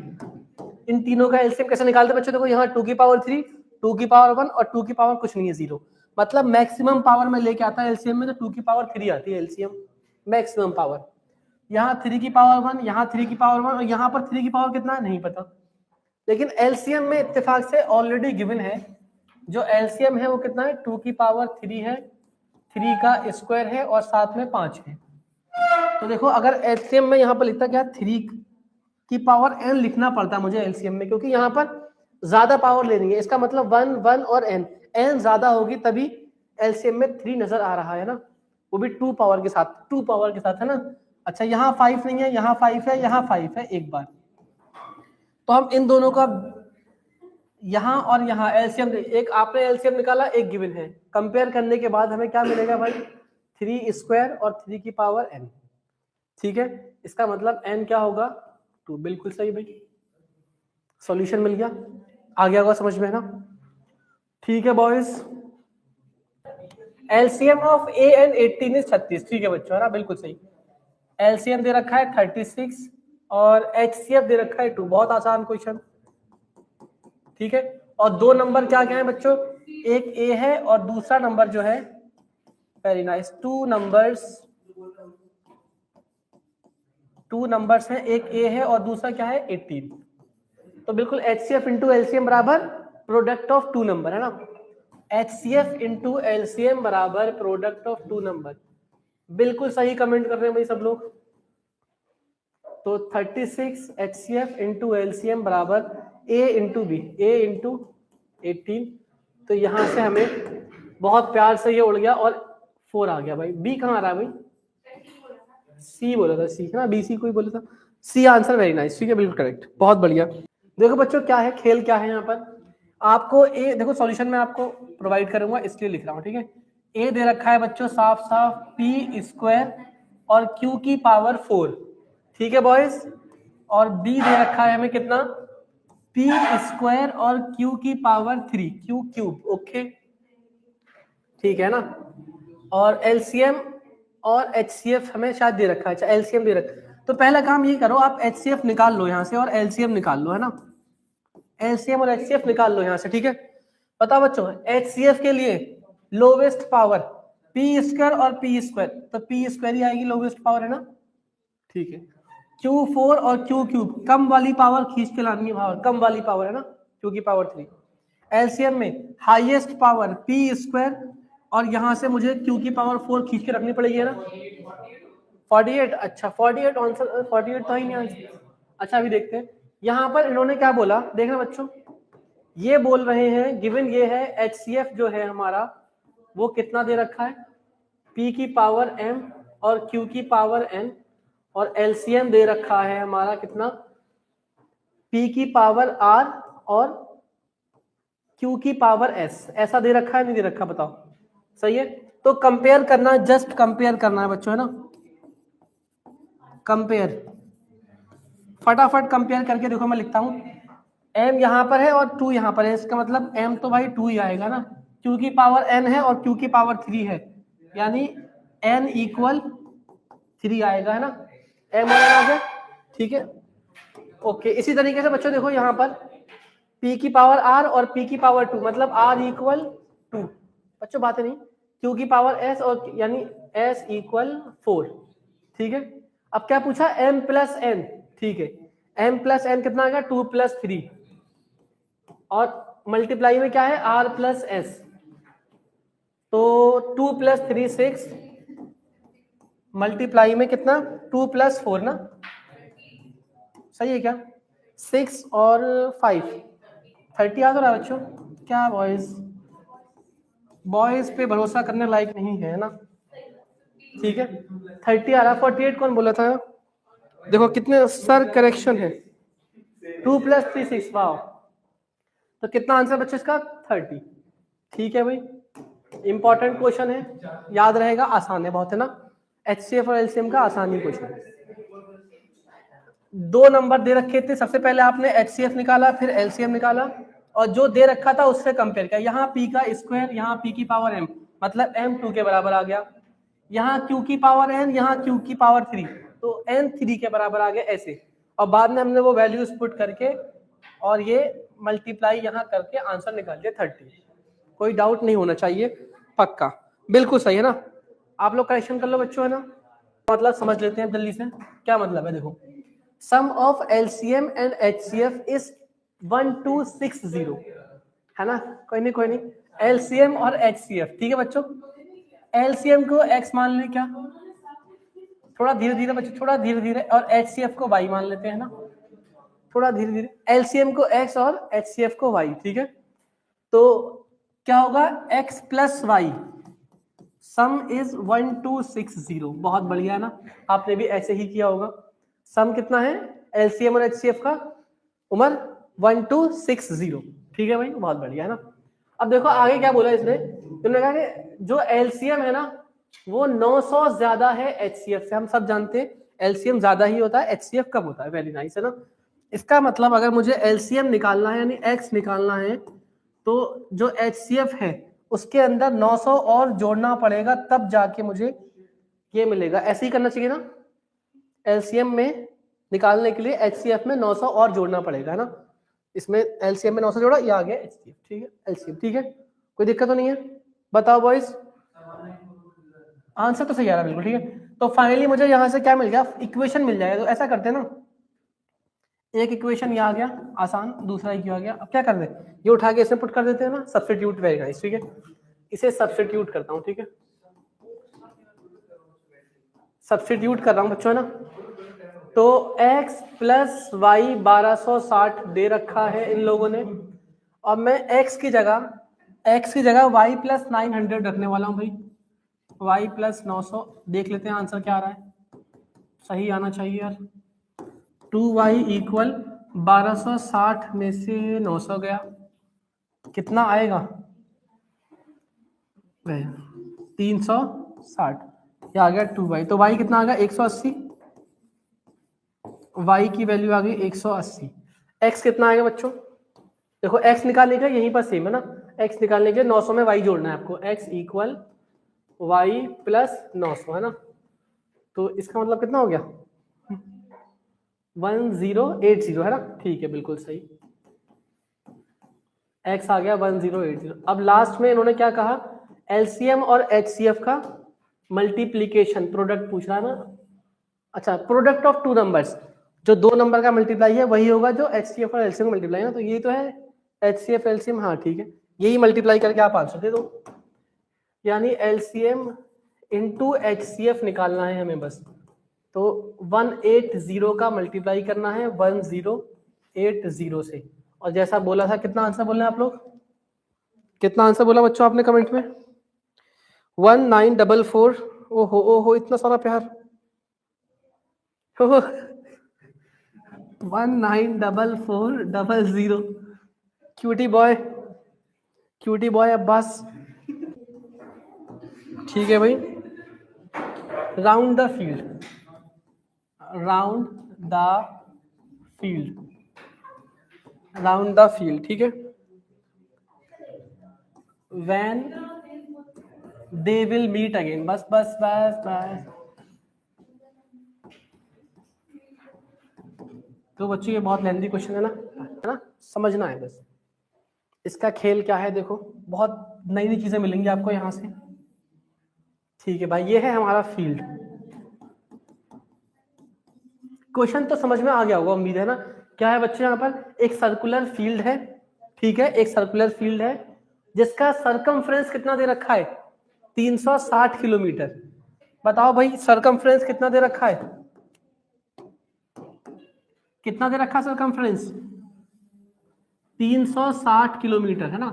इन तीनों का एलसीएम कैसे निकालते बच्चों? देखो यहाँ 2 की पावर 3, 2 की पावर 1 और 2 की पावर कुछ नहीं है 0, मतलब मैक्सिमम पावर में लेके आता है एलसीएम में, तो 2 की पावर 3 आती है एलसीएम मैक्सिमम पावर। यहाँ 3 की पावर 1, यहाँ 3 की पावर 1, और यहाँ पर 3 की पावर कितना है नहीं पता, लेकिन एलसीएम में इत्तेफाक से ऑलरेडी गिवन है, जो एलसीएम है वो कितना है 2 की पावर 3 है, 3 का स्क्वायर है और साथ में 5 है। तो देखो अगर एलसीएम में यहाँ पर लिखता क्या 3 की पावर n लिखना पड़ता मुझे एलसीएम में, क्योंकि यहाँ पर ज्यादा पावर लेनी है, इसका मतलब 1 1 और n ज्यादा होगी तभी एलसीएम में 3 नजर आ रहा है ना, वो भी 2 पावर के साथ, 2 पावर के साथ है ना। अच्छा यहाँ 5 नहीं है, यहाँ 5 है, यहाँ 5 है एक बार, तो हम इन दोनों का यहाँ और यहाँ एलसीएम, एक आपने एलसीएम निकाला, एक गिवन है, कंपेयर करने के बाद हमें क्या मिलेगा भाई 3 स्क्वायर और 3 की पावर n, ठीक है। इसका मतलब n क्या होगा 2, बिल्कुल सही भाई, सॉल्यूशन मिल गया, आ गया होगा समझ में ना, ठीक है boys. LCM of a and 18 is 36, ठीक है बच्चों है ना, बिल्कुल सही। एलसीएम दे रखा है 36 और HCF दे रखा है 2, बहुत आसान क्वेश्चन, ठीक है। और दो नंबर क्या क्या है बच्चों, एक A है और दूसरा नंबर जो है, वेरी नाइस, 2 नंबर्स हैं, एक A है और दूसरा क्या है 18, तो बिल्कुल HCF इंटू एलसीएम बराबर प्रोडक्ट ऑफ 2 नंबर है ना, HCF इंटू एलसीएम बराबर प्रोडक्ट ऑफ 2 नंबर, बिल्कुल सही कमेंट कर रहे हैं भाई सब लोग। तो 36 HCF इंटू एलसीएम बराबर A into B, A into 18, तो यहां से हमें बहुत प्यार से ये उड़ गया और 4 आ गया भाई। B कहाँ आ रहा है भाई, C बोला था, C है ना, BC कोई बोला था, C आंसर, वेरी नाइस, ठीक है बिल्कुल करेक्ट, बहुत बढ़िया। देखो बच्चों क्या है खेल, क्या है यहाँ पर आपको ए, देखो सॉल्यूशन में आपको प्रोवाइड करूंगा इसलिए लिख रहा हूँ, ठीक है। ए दे रखा है बच्चों साफ साफ p स्क्वायर और q की पावर 4, ठीक है बॉयज, और b दे रखा है हमें कितना p स्क्वायर और q की पावर 3, q क्यूब, ओके ठीक है ना। और एलसीएम और HCF हमें शायद दे रखा है, अच्छा एलसीएम दे रखा है, तो पहला काम ये करो आप HCF निकाल लो यहाँ से और एलसीएम निकाल लो, है ना, एलसीएम और HCF निकाल लो यहाँ से, ठीक है। बताओ बच्चों HCF के लिए लोवेस्ट पावर p स्क्वायर और p स्क्वायर, तो p स्क्वायर ही आएगी लोवेस्ट पावर, है ना, ठीक है। Q4 और Q क्यूब, कम वाली पावर खींच के लानी है पावर, कम वाली पावर है ना, Q की पावर 3। एलसीएम में हाईएस्ट पावर p स्क्वायर और यहां से मुझे Q की पावर 4 खींच के रखनी पड़ेगी, है ना, 48, अच्छा 48 आंसर, 48 तो ही नहीं आंसर। अच्छा अभी देखते हैं यहाँ पर इन्होंने क्या बोला, देखना बच्चों, ये बोल रहे हैं गिवन ये है HCF जो है हमारा वो कितना दे रखा है P की पावर M और Q की पावर N, और LCM दे रखा है हमारा कितना P की पावर R और Q की पावर S, ऐसा दे रखा है नहीं दे रखा बताओ, सही है। तो कंपेयर करना, जस्ट कंपेयर करना है बच्चों, है ना, कंपेयर, फटाफट कंपेयर करके देखो, मैं लिखता हूं m यहां पर है और 2 यहां पर है, इसका मतलब m तो भाई 2 ही आएगा ना, q की पावर n है और q की पावर 3 है, यानी n इक्वल 3 आएगा, है ना, m आ गया, ठीक है ओके। इसी तरीके से बच्चों देखो यहाँ पर p की पावर r और p की पावर 2, मतलब r इक्वल 2, बच्चों बातें नहीं, q की पावर s और यानी s इक्वल 4, ठीक है। अब क्या पूछा m प्लस n, ठीक है, m प्लस n कितना आ गया 2 प्लस 3, और मल्टीप्लाई में क्या है r प्लस s, तो 2 प्लस 3 6, मल्टीप्लाई में कितना 2 प्लस 4 ना, सही है क्या, 6 और 5 30 याद हो रहा है बच्चों, क्या बॉयज पे भरोसा करने लायक नहीं है ना, ठीक है 30 आ रहा, 48 कौन बोला था? देखो कितने सर करेक्शन है, 2 + 3 6, वाह। तो कितना आंसर बच्चे इसका? 30। ठीक है भाई, इंपॉर्टेंट क्वेश्चन है, याद रहेगा, आसान है बहुत, है ना। HCF और LCM का आसानी क्वेश्चन है। 2 नंबर दे रखे थे, सबसे पहले आपने HCF निकाला, फिर LCM निकाला, और जो दे रखा था उससे कंपेयर किया। यहाँ p का स्क्वायर, यहाँ p की पावर m, मतलब m 2 के बराबर आ गया। यहाँ q की पावर n, यहाँ q की पावर 3, तो n 3 के बराबर आ गया ऐसे। और बाद में हमने वो वैल्यूज पुट करके और ये मल्टीप्लाई यहाँ करके आंसर निकाल दिया 30। कोई डाउट नहीं होना चाहिए, पक्का बिल्कुल सही है ना। आप लोग करेक्शन कर लो बच्चों, है ना। मतलब समझ लेते हैं जल्दी से, क्या मतलब है देखो। Sum of LCM and HCF is 1260, है ना। कोई नहीं, LCM और HCF, ठीक है बच्चों। LCM को x मान ले, क्या थोड़ा धीरे धीरे बच्चों, थोड़ा धीरे धीरे, और HCF को y मान लेते हैं ना, थोड़ा धीरे धीरे। LCM को x और HCF को y, ठीक है। तो क्या होगा, x + y, सम इज 1260, बहुत बढ़िया है ना। आपने भी ऐसे ही किया होगा। सम कितना है LCM और HCF का, उमर 1260, ठीक है भाई, बहुत बढ़िया है ना। अब देखो आगे क्या बोला इसने, तुमने कहा कि जो LCM है ना वो 900 ज्यादा है HCF से। हम सब जानते हैं LCM ज्यादा ही होता है, HCF कम होता है। वेरी नाइस, है ना। इसका मतलब अगर मुझे LCM निकालना है, यानी x निकालना है, तो जो HCF है उसके अंदर 900 और जोड़ना पड़ेगा, तब जाके मुझे ये मिलेगा। ऐसे ही करना चाहिए ना, LCM में निकालने के लिए HCF में 900 और जोड़ना पड़ेगा, है ना। इसमें LCM में 900 जोड़ा, ये आ गया HCF, ठीक है, LCM, ठीक है, कोई दिक्कत तो नहीं है। बताओ बॉयज, आंसर तो सही आ रहा है बिल्कुल, ठीक है। तो फाइनली मुझे यहाँ से क्या मिल गया, इक्वेशन मिल जाएगा। तो ऐसा करते हैं ना, एक इक्वेशन ये आ गया आसान, दूसरा एक आ गया। अब क्या कर रहे हैं, ये उठा के इसमें पुट कर देते हैं ना, सब्स्टिट्यूट वेरी नाइस, ठीक है। इसे सब्स्टिट्यूट करता हूँ, ठीक है, सब्स्टिट्यूट कर रहा हूँ बच्चों, है ना। तो x + y 1260 दे रखा है इन लोगों ने, और मैं x की जगह y + 900 रखने वाला हूँ भाई। y + 900, देख लेते हैं आंसर क्या आ रहा है, सही आना चाहिए यार। 2y = 1260 में से 900 गया, कितना आएगा 360, ये आ गया 2y। तो y कितना आ गया 180, y की वैल्यू आ गई 180। x कितना आएगा बच्चों, देखो x निकालने का यहीं पर सेम है ना, x निकालने के 900 में y जोड़ना है आपको, x = y + 900, है ना। तो इसका मतलब कितना हो गया 1080, है ना, ठीक है, बिल्कुल सही। x आ गया 1080। अब लास्ट में इन्होंने क्या कहा, LCM और HCF का मल्टीप्लीकेशन, प्रोडक्ट पूछ रहा है ना। अच्छा, प्रोडक्ट ऑफ 2 नंबर्स, जो 2 नंबर का मल्टीप्लाई है वही होगा जो HCF और LCM मल्टीप्लाई है ना। तो ये तो है HCF LCM, हाँ ठीक है, यही मल्टीप्लाई करके आप आंसर दे दो। यानी LCM इंटू HCF निकालना है हमें बस। तो 180 का मल्टीप्लाई करना है 1080 से, और जैसा बोला था, कितना आंसर बोलना है आप लोग, कितना आंसर बोला बच्चों आपने कमेंट में, 1944। ओहो इतना सारा प्यार, 194400। क्यूटी बॉय अब्बास, ठीक है भाई। Round the field, round the field, ठीक है। When they will meet again, बस बस बस बस। तो बच्चों ये बहुत लेंथी क्वेश्चन है ना, समझना है बस। इसका खेल क्या है देखो, बहुत नई नई चीजें मिलेंगी आपको यहाँ से, ठीक है भाई। ये है हमारा फील्ड, क्वेश्चन तो समझ में आ गया होगा उम्मीद है ना। क्या है बच्चे, यहाँ पर एक सर्कुलर फील्ड है, ठीक है, एक सर्कुलर फील्ड है जिसका सरकमफ्रेंस कितना दे रखा है 360 किलोमीटर। बताओ भाई सरकमफ्रेंस कितना दे रखा है, कितना दे रखा है सरकमफ्रेंस 360 किलोमीटर, है ना,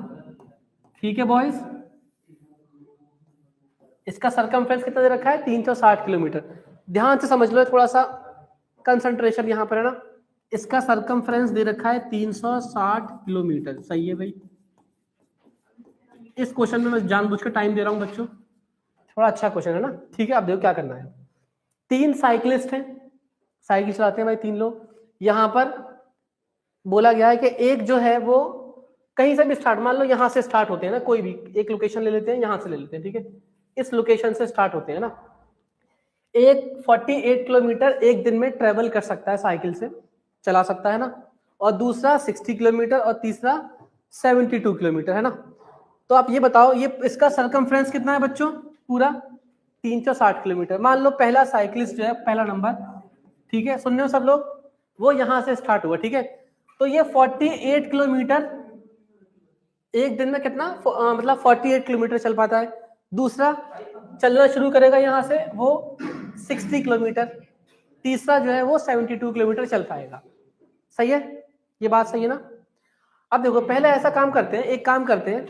ठीक है बॉयज। इसका सरकमफ्रेंस कितना दे रखा है 360 किलोमीटर। ध्यान से समझ लो, थोड़ा सा कंसंट्रेशन यहाँ पर है ना। इसका सरकमफ्रेंस दे रखा है 360 किलोमीटर। सही है भाई। इस क्वेश्चन में मैं जानबूझ के टाइम दे रहा हूँ बच्चों, थोड़ा अच्छा क्वेश्चन है ना। ठीक है, आप देखो क्या करना है। 3 साइकिलिस्ट हैं, साइकिल चलाते हैं भाई 3 लोग। यहाँ पर बोला गया है कि एक जो है वो कहीं से भी स्टार्ट, मान लो यहाँ से स्टार्ट होते हैं ना, कोई भी एक लोकेशन ले लेते हैं, यहाँ से ले लेते हैं, ठीक है, इस लोकेशन से स्टार्ट होते हैं ना। एक 48 किलोमीटर एक दिन में ट्रेवल कर सकता है, साइकिल से चला सकता है ना, और दूसरा 60 किलोमीटर और तीसरा 72 किलोमीटर है ना। तो आप ये बताओ, ये इसका सरकमफ्रेंस कितना है बच्चों, पूरा 360 किलोमीटर। मान लो पहला साइकिलिस्ट जो है, पहला नंबर, ठीक है, सुन रहे हो सब लोग, वो यहां से स्टार्ट हुआ, ठीक है। तो ये 48 किलोमीटर एक दिन में कितना मतलब 48 किलोमीटर चल पाता है। दूसरा चलना शुरू करेगा यहां से वो 60 किलोमीटर, तीसरा जो है वो 72 किलोमीटर चल पाएगा। सही है, ये बात सही है ना। अब देखो पहले ऐसा काम करते हैं, एक काम करते हैं,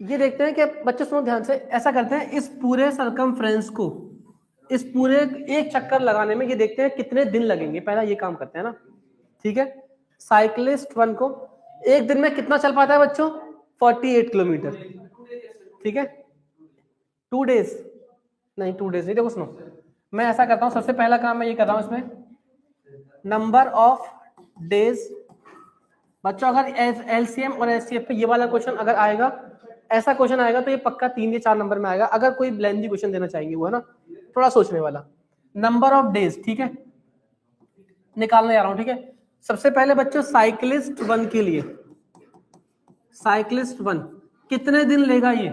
ये देखते हैं कि बच्चे सुनो ध्यान से, ऐसा करते हैं इस पूरे सरकमफ्रेंस को, इस पूरे एक चक्कर लगाने में ये देखते हैं कितने दिन लगेंगे। पहला ये काम करते हैं ना, ठीक है। साइकिलिस्ट 1 को एक दिन में कितना चल पाता है बच्चों, 48 किलोमीटर, ठीक है। 2 डेज नहीं, 2 डेज नहीं। देखो सुनो, मैं ऐसा करता हूं, सबसे पहला काम मैं ये कर रहा हूं इसमें, नंबर ऑफ डेज। बच्चों अगर एलसीएम और एचसीएफ पे ये वाला क्वेश्चन अगर आएगा, ऐसा क्वेश्चन आएगा तो ये पक्का 3 या 4 नंबर में आएगा। अगर कोई लेंथी क्वेश्चन देना चाहेंगे वो है ना, थोड़ा सोचने वाला। नंबर ऑफ डेज, ठीक है, निकालने जा रहा हूं, ठीक है। सबसे पहले बच्चों साइकिलिस्ट 1 के लिए, साइकिलिस्ट 1 कितने दिन लेगा ये,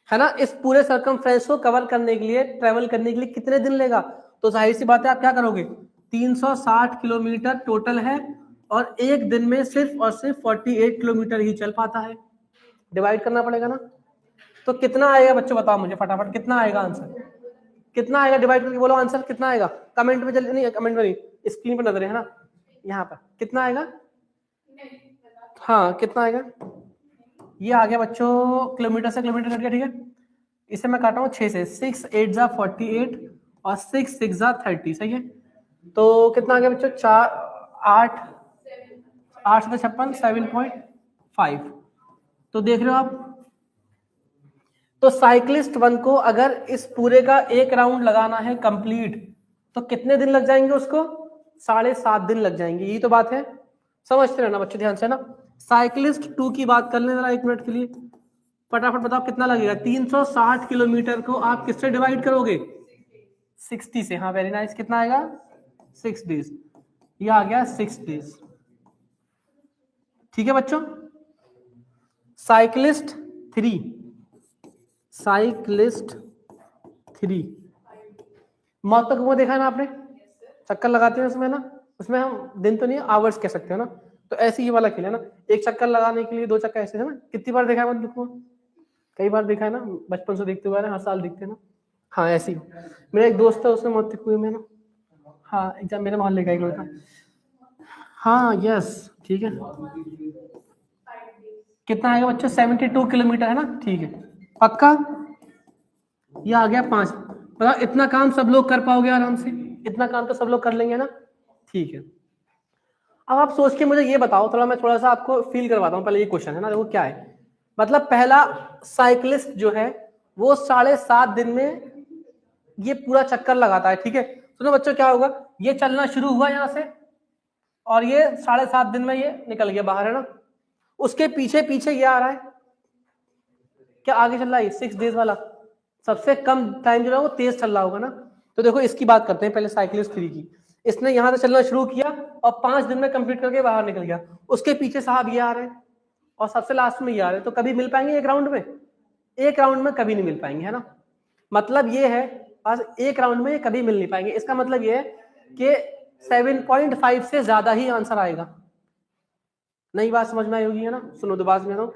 है ना, इस पूरे सरकमफ्रेंस को कवर करने के लिए, ट्रेवल करने के लिए कितने दिन लेगा। तो जाहिर सी बात है आप क्या करोगे, 360 किलोमीटर टोटल है और एक दिन में सिर्फ और सिर्फ 48 किलोमीटर ही चल पाता है। डिवाइड करना पड़ेगा ना। तो कितना आएगा बच्चों, बताओ मुझे फटाफट, कितना आएगा आंसर, कितना आएगा, डिवाइड करके बोलो आंसर कितना आएगा। कमेंट में जल्दी, नहीं कमेंट में नहीं, स्क्रीन पर नजर है ना, यहाँ पर कितना आएगा। हाँ कितना आएगा, ये आ गया बच्चों, किलोमीटर से किलोमीटर कट गया, ठीक है। इसे मैं काटा हूँ 6 से, 6 8 जा 48 और 6 6 जा 30, सही है। तो कितना आ गया बच्चों, 4 8 8 से 56 7.5। तो देख रहे हो आप, तो साइकिलिस्ट 1 को अगर इस पूरे का एक राउंड लगाना है कंप्लीट, तो कितने दिन लग जाएंगे उसको, 7.5 दिन लग जाएंगे। यही तो बात है, समझते रहना बच्चे ध्यान से ना। साइकिलिस्ट 2 की बात कर लें जरा 1 मिनट के लिए, फटाफट बताओ कितना लगेगा। 360 किलोमीटर को आप किससे डिवाइड करोगे, 60 से। हाँ वेरी नाइस, कितना आएगा 6 डेज, ये आ गया 6 डेज, ठीक है बच्चों। साइकिलिस्ट 3, साइकिलिस्ट 3 मौत तक वो देखा है ना आपने, चक्कर लगाते हैं उसमें ना, उसमें हम दिन तो नहीं आवर्स कह सकते हैं ना। तो ऐसे ही वाला खेले ना, एक चक्कर लगाने के लिए 2 चक्कर ऐसे है ना। कितनी बार देखा है बंदूक को, कई बार देखा है ना, बचपन से देखते हुए ना, हर साल दिखते हैं ना। हाँ ऐसे ही, मेरा एक दोस्त है उसने मौत कुएं में ना, हाँ एग्जाम मेरे मोहल्ले का एक लड़का, हाँ यस ठीक है। कितना आएगा बच्चों, 72 किलोमीटर है ना, ठीक है पक्का। ये आ गया 5। मतलब इतना काम सब लोग कर पाओगे आराम से, इतना काम तो सब लोग कर लेंगे ना, ठीक है। अब आप सोच के मुझे ये बताओ, थोड़ा मैं थोड़ा सा आपको फील करवाता हूँ। पहले ये क्वेश्चन है ना, देखो क्या है, मतलब पहला साइकिलिस्ट जो है वो 7.5 दिन में ये पूरा चक्कर लगाता है, ठीक है। सुनो बच्चों क्या होगा, ये चलना शुरू हुआ यहाँ से और ये 7.5 दिन में ये निकल गया बाहर, है ना। उसके पीछे पीछे ये आ रहा है, क्या आगे चल रहा है 6 डेज वाला, सबसे कम टाइम जो है वो तेज चल रहा होगा ना। तो देखो इसकी बात करते हैं पहले, साइकिलिस्ट 3 की। इसने यहाँ से चलना शुरू किया और 5 दिन में कंप्लीट करके बाहर निकल गया। उसके पीछे साहब ये आ रहे हैं और सबसे लास्ट में ये आ रहे हैं। तो कभी मिल पाएंगे एक राउंड में, एक राउंड में कभी नहीं मिल पाएंगे, है ना। मतलब ये है बस, एक राउंड में ये कभी मिल नहीं पाएंगे। इसका मतलब ये है कि 7.5 से ज्यादा ही आंसर आएगा। नई बात समझ में आई होगी, है ना। सुनो दोबारा समझा हूं,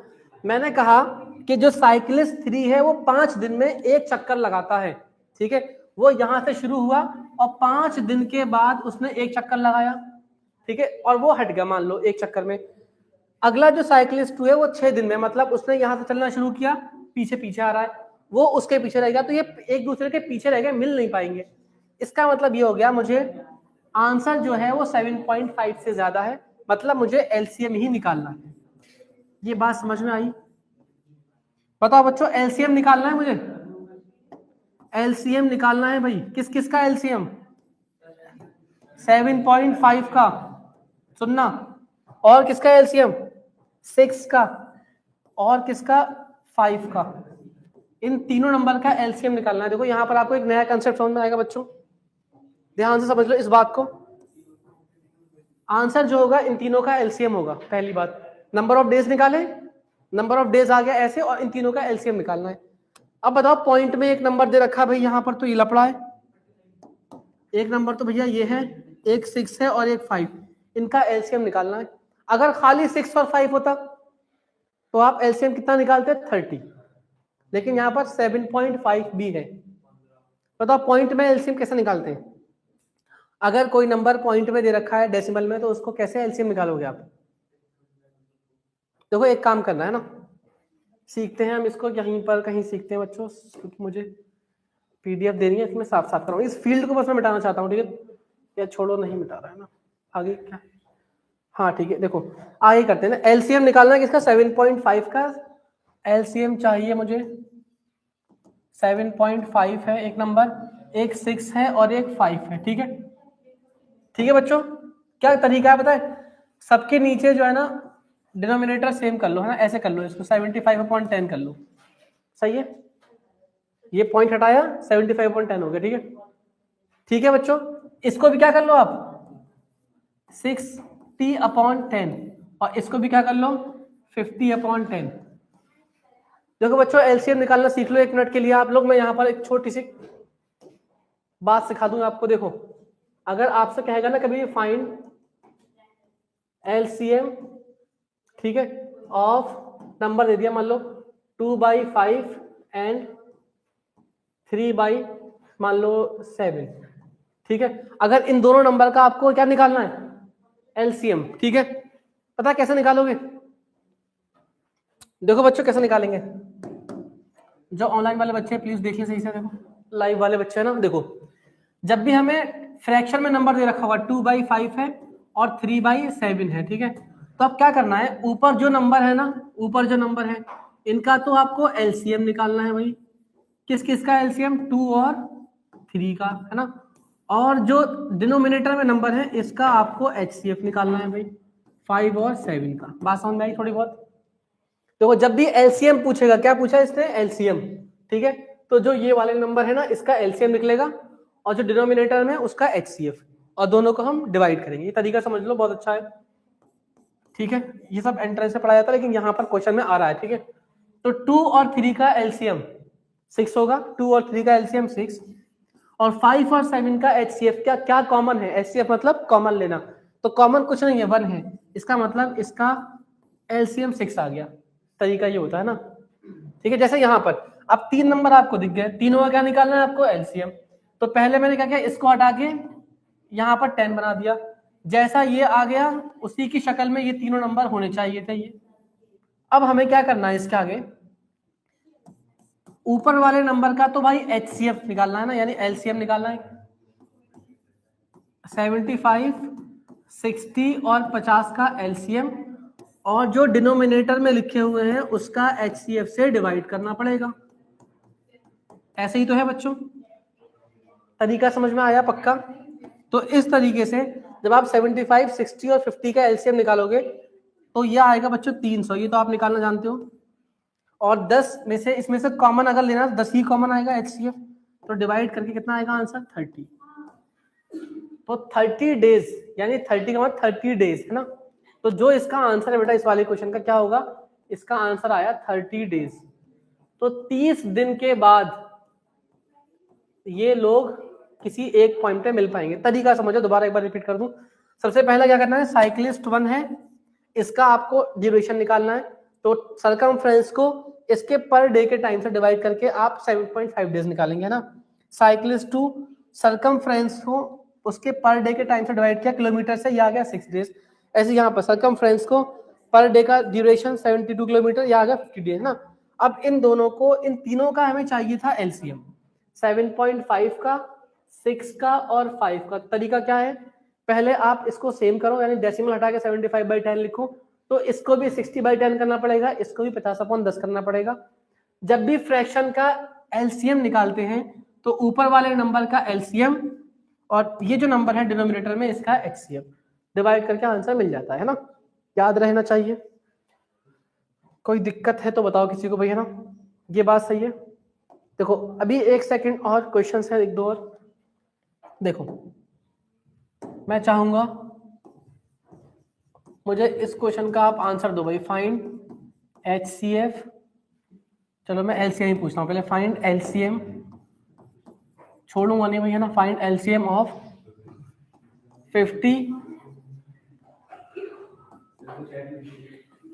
मैंने कहा कि जो साइकिलिस्ट 3 है वो 5 दिन में एक चक्कर लगाता है, ठीक है। वो यहां से शुरू हुआ और 5 दिन के बाद उसने एक चक्कर लगाया, ठीक है, और वो हट गया मान लो एक चक्कर में। अगला जो साइकिलिस्ट 2 है वो 6 दिन में, मतलब उसने यहां से चलना शुरू किया पीछे पीछे आ रहा है, वो उसके पीछे रहेगा, तो ये एक दूसरे के पीछे रह गए, मिल नहीं पाएंगे। इसका मतलब ये हो गया मुझे आंसर जो है वो 7.5 से ज्यादा है, मतलब मुझे एलसीएम ही निकालना है। ये बात समझ में आई? बताओ बच्चों, एलसीएम निकालना है मुझे, एलसीएम निकालना है भाई। किस किस का एलसीएम? 7.5 का, सुनना, और किसका एलसीएम? 6 का, और किसका? 5 का। इन तीनों नंबर का एलसीएम निकालना है। देखो यहाँ पर आपको एक नया कंसेप्ट समझ में आएगा बच्चों, ध्यान से समझ लो इस बात को। आंसर जो होगा इन तीनों का एलसीएम होगा। पहली बात, नंबर ऑफ डेज निकाले, नंबर ऑफ डेज आ गया ऐसे, और इन तीनों का एलसीएम निकालना है। अब बताओ, पॉइंट में एक नंबर दे रखा भाई यहाँ पर, तो ये लफड़ा है। एक नंबर तो भैया ये है, एक 6 है और एक 5, इनका एलसीएम निकालना है। अगर खाली 6 और 5 होता तो आप एलसीएम कितना निकालते? 30, लेकिन यहाँ पर 7.5 भी है। बताओ पॉइंट में एलसीएम कैसे निकालते हैं? अगर कोई नंबर पॉइंट में दे रखा है डेसिमल में, तो उसको कैसे एलसीएम निकालोगे आप? देखो एक काम करना है ना, सीखते हैं हम इसको, यहीं पर कहीं सीखते हैं बच्चों, क्योंकि मुझे पीडीएफ देनी है, इसमें साफ साफ कराऊंगा। इस फील्ड को बस मैं मिटाना चाहता हूँ, ठीक है? या छोड़ो, नहीं मिटा रहा है ना, आगे क्या? हाँ ठीक है, देखो आगे करते हैं ना। एलसीएम निकालना है किसका? 7.5 का एलसीएम चाहिए मुझे। 7.5 है एक नंबर, एक 6 है और एक 5 है, ठीक है? ठीक है बच्चों, क्या तरीका है पता है? सबके नीचे जो है ना डिनोमिनेटर सेम कर लो, है ना, ऐसे कर लो इसको, 75/10 कर लो, सही है? ये पॉइंट हटाया, 75/10 हो गया, ठीक है? ठीक है बच्चों, इसको भी क्या कर लो आप, 60/10, और इसको भी क्या कर लो, 50/10। देखो बच्चों, एलसीएम निकालना सीख लो 1 मिनट के लिए आप लोग। मैं यहाँ पर एक छोटी सी बात सिखा दूंगा आपको। देखो, अगर आपसे कहेगा ना कभी फाइंड एलसीएम, ठीक है, ऑफ नंबर दे दिया, मान लो 2/5 एंड 3/ मान लो 7, ठीक है? अगर इन दोनों नंबर का आपको क्या निकालना है? एलसीएम, ठीक है? पता कैसे निकालोगे? देखो बच्चों कैसे निकालेंगे, जो ऑनलाइन वाले बच्चे प्लीज देखिए सही से, देखो लाइव वाले बच्चे है ना, देखो जब भी हमें फ्रैक्शन में नंबर दे रखा हुआ 2/5 है और 3/7 है, ठीक है? तो अब क्या करना है, ऊपर जो नंबर है ना, ऊपर जो नंबर है इनका तो आपको एलसीएम निकालना है भाई। किस किस का एलसीएम? 2 और 3 का, है ना? और जो डिनोमिनेटर में नंबर है इसका आपको एचसीएफ निकालना है भाई, 5 और 7 का। बात समझ में आई थोड़ी बहुत? देखो जब भी एलसीएम पूछेगा, क्या पूछा इसने? एलसीएम, ठीक है? तो जो ये वाले नंबर है ना इसका एलसीएम निकलेगा, और जो डिनोमिनेटर में उसका एचसीएफ, और दोनों को हम डिवाइड करेंगे। ये तरीका समझ लो, बहुत अच्छा है, ठीक है? ये सब एंट्रेंस से पढ़ाया जाता है, लेकिन यहाँ पर क्वेश्चन में आ रहा है, ठीक है? तो 2 और 3 का एलसीएम 6 होगा, 2 और 3 का एलसीएम 6, और 5 और 7 का एचसीएफ क्या क्या कॉमन है? एचसीएफ मतलब कॉमन लेना, तो कॉमन कुछ नहीं है, 1 है, इसका मतलब इसका एलसीएम 6 आ गया। तरीका ये होता है ना, ठीक है? जैसे यहाँ पर अब 3 नंबर आपको दिख गए, तीनों का क्या निकालना है आपको? एलसीएम। तो पहले मैंने क्या किया, इसको हटा के यहाँ पर 10 बना दिया, जैसा ये आ गया उसी की शक्ल में ये तीनों नंबर होने चाहिए थे ये। अब हमें क्या करना है, इसके आगे ऊपर वाले नंबर का तो भाई एचसीएफ निकालना है ना, यानी एलसीएम निकालना है। 75, 60 और 50 का एलसीएम, और जो डिनोमिनेटर में लिखे हुए हैं उसका एचसीएफ से डिवाइड करना पड़ेगा। ऐसे ही तो है बच्चों, तरीका समझ में आया पक्का? तो इस तरीके से जब आप 75, 60 और 50 का एलसीएम निकालोगे तो ये आएगा बच्चों 300, ये तो आप निकालना जानते हो। और 10 में से, इसमें से कॉमन अगर लेना, 10 ही कॉमन आएगा एचसीएफ, तो डिवाइड करके कितना आएगा आंसर? 30। तो 30 डेज, यानी 30 का मतलब 30 डेज, है ना? तो जो इसका आंसर है बेटा इस वाले क्वेश्चन का क्या होगा? इसका आंसर आया 30 डेज। तो 30 दिन के बाद ये लोग किसी एक पॉइंट पे मिल पाएंगे। तरीका समझो, दोबारा एक बार रिपीट कर दूं। सबसे पहला क्या करना है, साइक्लिस्ट 1 है, इसका आपको ड्यूरेशन निकालना है। तो सर्कमफ्रेंस को इसके पर डे के टाइम से डिवाइड करके आप 7.5 डेज निकालेंगे, है ना? साइक्लिस्ट 2, सर्कमफ्रेंस को उसके पर डे के टाइम से डिवाइड किया किलोमीटर से, यह आ गया 6 डेज। ऐसे यहाँ पर सर्कमफ्रेंस को पर डे का ड्यूरेशन 72 किलोमीटर, यह आ गया 50 डेज, है ना? अब इन दोनों को, इन तीनों का हमें चाहिए था एलसीएम, 7.5 का, 6 का और 5 का। तरीका क्या है, पहले आप इसको सेम करो, यानी डेसिमल हटा के 75/10 लिखो, तो इसको भी 60/10 करना पड़ेगा, इसको भी 50/10 करना पड़ेगा। जब भी फ्रैक्शन का एलसीएम निकालते हैं तो ऊपर वाले नंबर का एलसीएम और ये जो नंबर है डिनोमिनेटर में इसका एचसीएफ डिवाइड करके आंसर मिल जाता है ना, याद रहना चाहिए। कोई दिक्कत है तो बताओ किसी को भैया ना, ये बात सही है। देखो अभी 1 सेकंड और क्वेश्चंस है, 1-2 और। देखो मैं चाहूंगा मुझे इस क्वेश्चन का आप आंसर दो भाई, फाइंड एचसीएफ, चलो मैं एलसीएम ही पूछता हूँ पहले, फाइंड एलसीएम, छोड़ूंगा नहीं भैया ना, फाइंड एलसीएम ऑफ 50।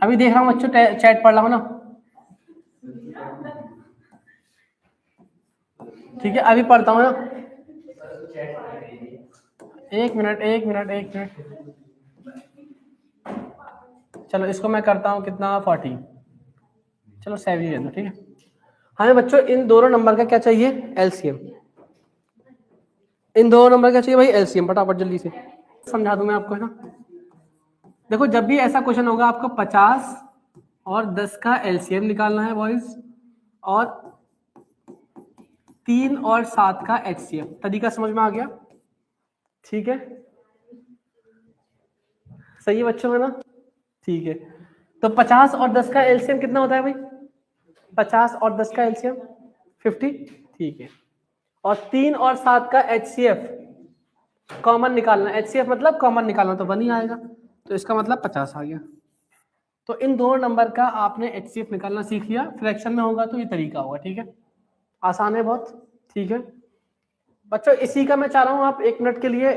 अभी देख रहा हूँ बच्चों, चैट पढ़ रहा हूँ ना, ठीक है अभी पढ़ता हूँ ना, 1 मिनट। चलो इसको मैं करता हूँ कितना, 40, चलो 7 ही रहना, ठीक है। हमें बच्चों इन दोनों नंबर का क्या चाहिए, एलसीएम। इन दोनों नंबर का चाहिए भाई एलसीएम, फटाफट जल्दी से समझा दूं मैं आपको, है ना। देखो जब भी ऐसा क्वेश्चन होगा आपको 50 और 10 का एलसीएम निकालना है बॉयज, और 3 और 7 का एचसीएफ। तरीका समझ में आ गया, ठीक है, सही है बच्चों, है ना, ठीक है। तो 50 और 10 का एलसीएम कितना होता है भाई, 50 और 10 का एलसीएम 50, ठीक है। और 3 और 7 का एचसीएफ कॉमन निकालना, एचसीएफ मतलब कॉमन निकालना, तो 1 ही आएगा, तो इसका मतलब 50 आ गया। तो इन दोनों नंबर का आपने एचसीएफ निकालना सीख लिया, फ्रैक्शन में होगा तो ये तरीका होगा, ठीक है, आसान है बहुत, ठीक है बच्चों। इसी का मैं चाह रहा हूं आप 1 मिनट के लिए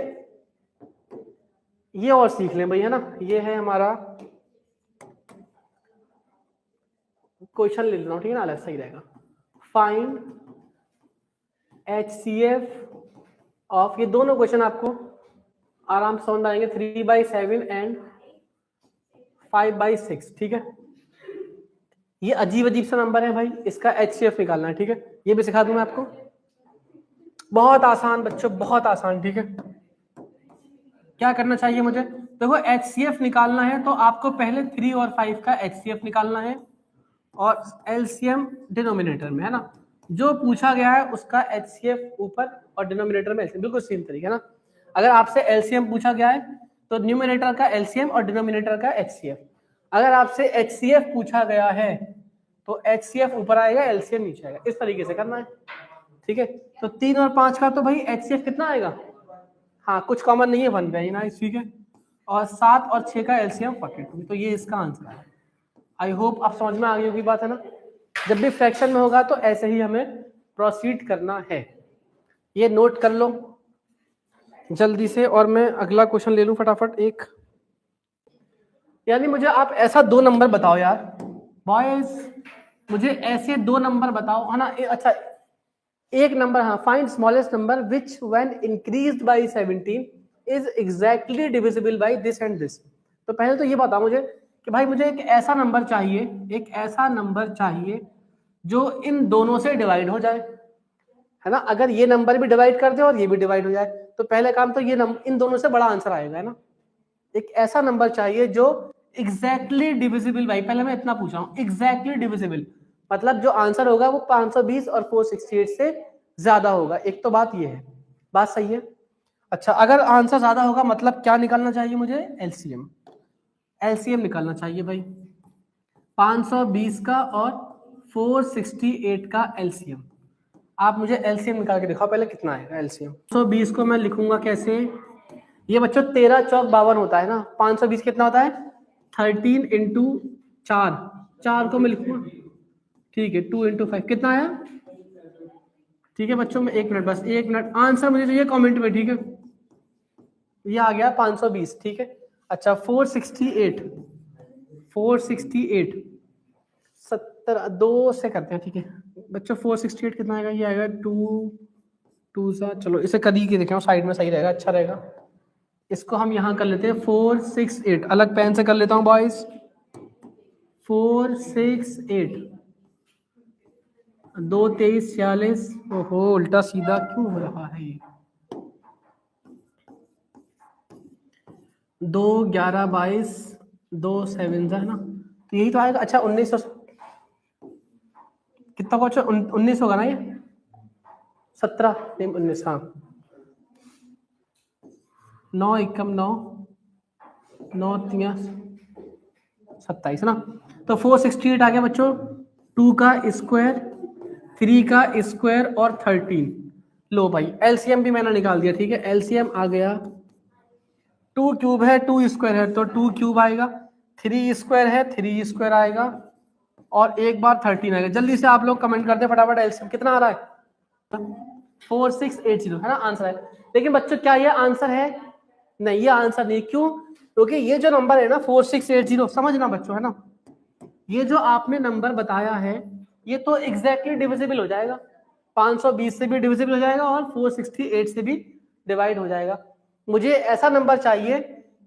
ये और सीख लें भैया ना, ये है हमारा क्वेश्चन, ले लेना ठीक है ना, अलग सही रहेगा। फाइंड एचसीएफ ऑफ, ये दोनों क्वेश्चन आपको आराम से समझ में आएंगे, 3/7 एंड 5/6, ठीक है। ये अजीब अजीब सा नंबर है भाई, इसका एचसीएफ निकालना है, ठीक है, ये भी सिखा दूं मैं आपको, बहुत आसान बच्चों, बहुत आसान, ठीक है। क्या करना चाहिए मुझे, देखो एचसीएफ निकालना है तो आपको पहले 3 और 5 का एचसीएफ निकालना है, और एलसीएम डिनोमिनेटर में, है ना, जो पूछा गया है उसका एचसीएफ ऊपर और डिनोमिनेटर में एलसीएम, बिल्कुल सेम तरीके ना। अगर आपसे एलसीएम पूछा गया है तो न्यूमिनेटर का एलसीएम और डिनोमिनेटर का एचसीएफ। अगर आपसे एचसीएफ पूछा गया है तो एचसीएफ ऊपर आएगा, एलसीएम नीचे आएगा, इस तरीके से करना है, ठीक है। तो 3 और 5 का तो भाई एचसीएफ कितना आएगा, हाँ कुछ कॉमन नहीं है, 1 पे ना, ठीक है। और 7 और 6 का एलसीएम 42, तो ये इसका आंसर है। आई होप आप समझ में आ गई होगी बात, है ना। जब भी फ्रैक्शन में होगा तो ऐसे ही हमें प्रोसीड करना है, ये नोट कर लो जल्दी से। और मैं अगला क्वेश्चन ले लूं फटाफट एक, यानी मुझे आप ऐसा 2 नंबर बताओ यार बॉयज, मुझे ऐसे 2 नंबर बताओ, है ना। अच्छा एक नंबर, हाँ, find smallest number which when increased by 17 is exactly divisible by this and this. तो पहले तो ये बताओ मुझे कि भाई मुझे एक ऐसा नंबर चाहिए, एक ऐसा नंबर चाहिए जो इन दोनों से डिवाइड हो जाए, है ना। अगर ये नंबर भी डिवाइड कर दे और ये भी डिवाइड हो जाए तो पहले काम तो ये इन दोनों से बड़ा आंसर आएगा, है ना। एक ऐसा नंबर चाहिए जो एग्जैक्टली डिविजिबल, भाई पहले मैं इतना पूछ रहा हूँ, एग्जैक्टली डिविजिबल मतलब जो आंसर होगा वो 520 और 468 से ज्यादा होगा। एक तो बात ये है, बात सही है। अच्छा अगर आंसर ज्यादा होगा मतलब क्या निकालना चाहिए मुझे, एलसीएम, एलसीएम निकालना चाहिए भाई, 520 का और 468 का एलसीएम। आप मुझे एलसीएम निकाल के दिखाओ पहले कितना आएगा एलसीएम। 520 को मैं लिखूंगा कैसे, ये बच्चों 13 चौक 52 होता है ना, 520 कितना होता है 13 इंटू 4 को मैं लिखूंगा, ठीक है, 2 इंटू 5 कितना आया, ठीक है बच्चों। मैं 1 मिनट, बस 1 मिनट, आंसर मुझे चाहिए कमेंट में, ठीक है। ये आ गया 520, ठीक है। अच्छा 468 2 से करते हैं, ठीक है बच्चों। 468 कितना आएगा, ये आएगा 2 सा, चलो इसे कदी के देखें साइड में, सही रहेगा, अच्छा रहेगा। इसको हम यहाँ कर लेते हैं 468, अलग पेन से कर लेता हूँ बॉयज, 468 2 23 46, ओहो उल्टा सीधा क्यों हो रहा है ये? 2 11 22, 2 7 है ना, तो यही तो आएगा। अच्छा 1900 कितना पहुंचा, 19 होगा ना ये, 17 नहीं 19, हाँ 9 एकम 9, 9 3 27 ना, तो 468 आ गया बच्चों। 2 का स्क्वायर, 3 का स्क्वायर और 13। लो भाई एलसीएम भी मैंने निकाल दिया, ठीक है। एलसीएम आ गया, 2 क्यूब है 2 स्क्वायर है तो 2 क्यूब आएगा, 3 स्क्वायर है 3 स्क्वायर आएगा, और एक बार 13 आएगा। जल्दी से आप लोग कमेंट कर दे फटाफट, एलसीएम कितना आ रहा है? 4680 है ना आंसर है। लेकिन बच्चों क्या ये आंसर है? नहीं, ये आंसर नहीं। क्यों? क्योंकि ये जो नंबर है ना 4680, समझना बच्चों है ना, ये जो आपने नंबर बताया है ये तो एग्जैक्टली डिविजिबल हो जाएगा, 520 से भी डिविजिबल हो जाएगा और 468 से भी डिवाइड हो जाएगा। मुझे ऐसा नंबर चाहिए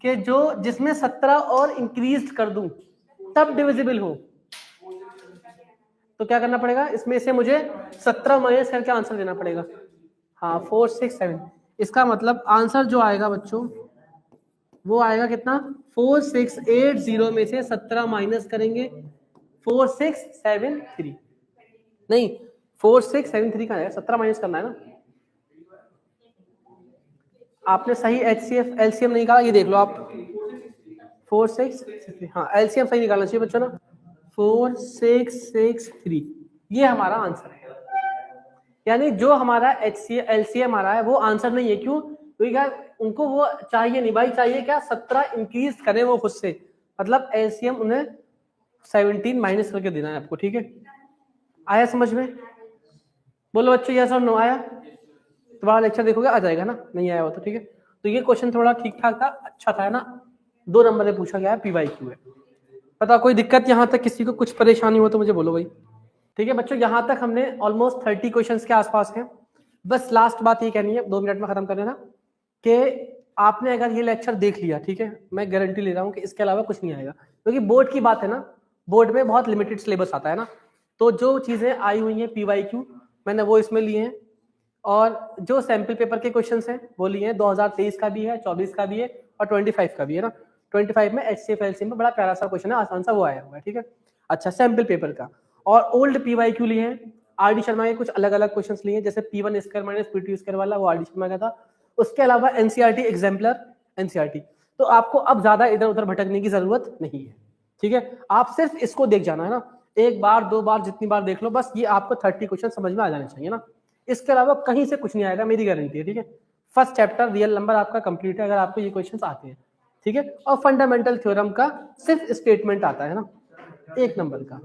कि जो जिसमें 17 और इंक्रीज कर दूं तब डिविजिबल हो। तो क्या करना पड़ेगा, इसमें से मुझे 17 माइनस करके आंसर देना पड़ेगा। हाँ 467, इसका मतलब आंसर जो आएगा बच्चों वो आएगा कितना, 4680 में से 17 माइनस करेंगे 4673, नहीं 4673 का है, 17 माइनस करना है ना। आपने सही एचसीएफ एलसीएम नहीं निकाला, ये देख लो आप 4663, हाँ एलसीएम सही निकालना चाहिए बच्चों ना, 4663 ये हमारा आंसर है। यानी जो हमारा एलसीएम आ रहा है वो आंसर नहीं है। क्यों? क्योंकि क्या उनको वो चाहिए नहीं भाई, चाहिए क्या 17 इंक्रीज करें वो खुद से, मतलब एलसीएम उन्हें 17 माइनस करके देना है आपको, ठीक है। आया समझ में? बोलो बच्चों यस और नो आया? तुम्हारा लेक्चर देखोगे आ जाएगा ना, नहीं आया हो तो ठीक है। तो ये क्वेश्चन थोड़ा ठीक ठाक था, अच्छा था ना, 2 नंबर में पूछा गया है, पीवाईक्यू है। पता कोई दिक्कत यहाँ तक किसी को कुछ परेशानी हो तो मुझे बोलो भाई, ठीक है। बच्चों यहाँ तक हमने ऑलमोस्ट 30 क्वेश्चंस के आसपास हैं। बस लास्ट बात ये कहनी है, 2 मिनट में खत्म कर देना, कि आपने अगर ये लेक्चर देख लिया, ठीक है, मैं गारंटी ले रहा हूँ कि इसके अलावा कुछ नहीं आएगा, क्योंकि बोर्ड की बात है ना, बोर्ड में बहुत लिमिटेड सिलेबस आता है ना, तो जो चीजें आई हुई हैं पीवाईक्यू मैंने वो इसमें लिए हैं, और जो सैंपल पेपर के क्वेश्चंस हैं वो लिए हैं, 2023 का भी है, 24 का भी है और 25 का भी है ना। 25 में एचसीएफ एलसीएम में बड़ा प्यारा सा क्वेश्चन है, आसान सा, वो आया हुआ है, ठीक है। अच्छा सैंपल पेपर का और ओल्ड पीवाईक्यू लिए हैं, आरडी शर्मा के कुछ अलग अलग क्वेश्चंस लिए हैं, जैसे P1 square minus P2 square वाला, वो आरडी शर्मा का था। उसके अलावा एनसीईआरटी एग्जाम्पलर एनसीईआरटी, तो आपको अब ज्यादा इधर उधर भटकने की जरूरत नहीं है, ठीक है। आप सिर्फ इसको देख जाना है ना, 1 बार 2 बार जितनी बार देख लो, बस ये आपको 30 क्वेश्चन समझ में आ जाने चाहिए ना, इसके अलावा कहीं से कुछ नहीं आएगा, मेरी गारंटी है, ठीक है। फर्स्ट चैप्टर रियल नंबर आपका कंप्लीट है अगर आपको ये क्वेश्चंस आते हैं, ठीक है। और फंडामेंटल थ्योरम का सिर्फ स्टेटमेंट आता है ना 1 नंबर का।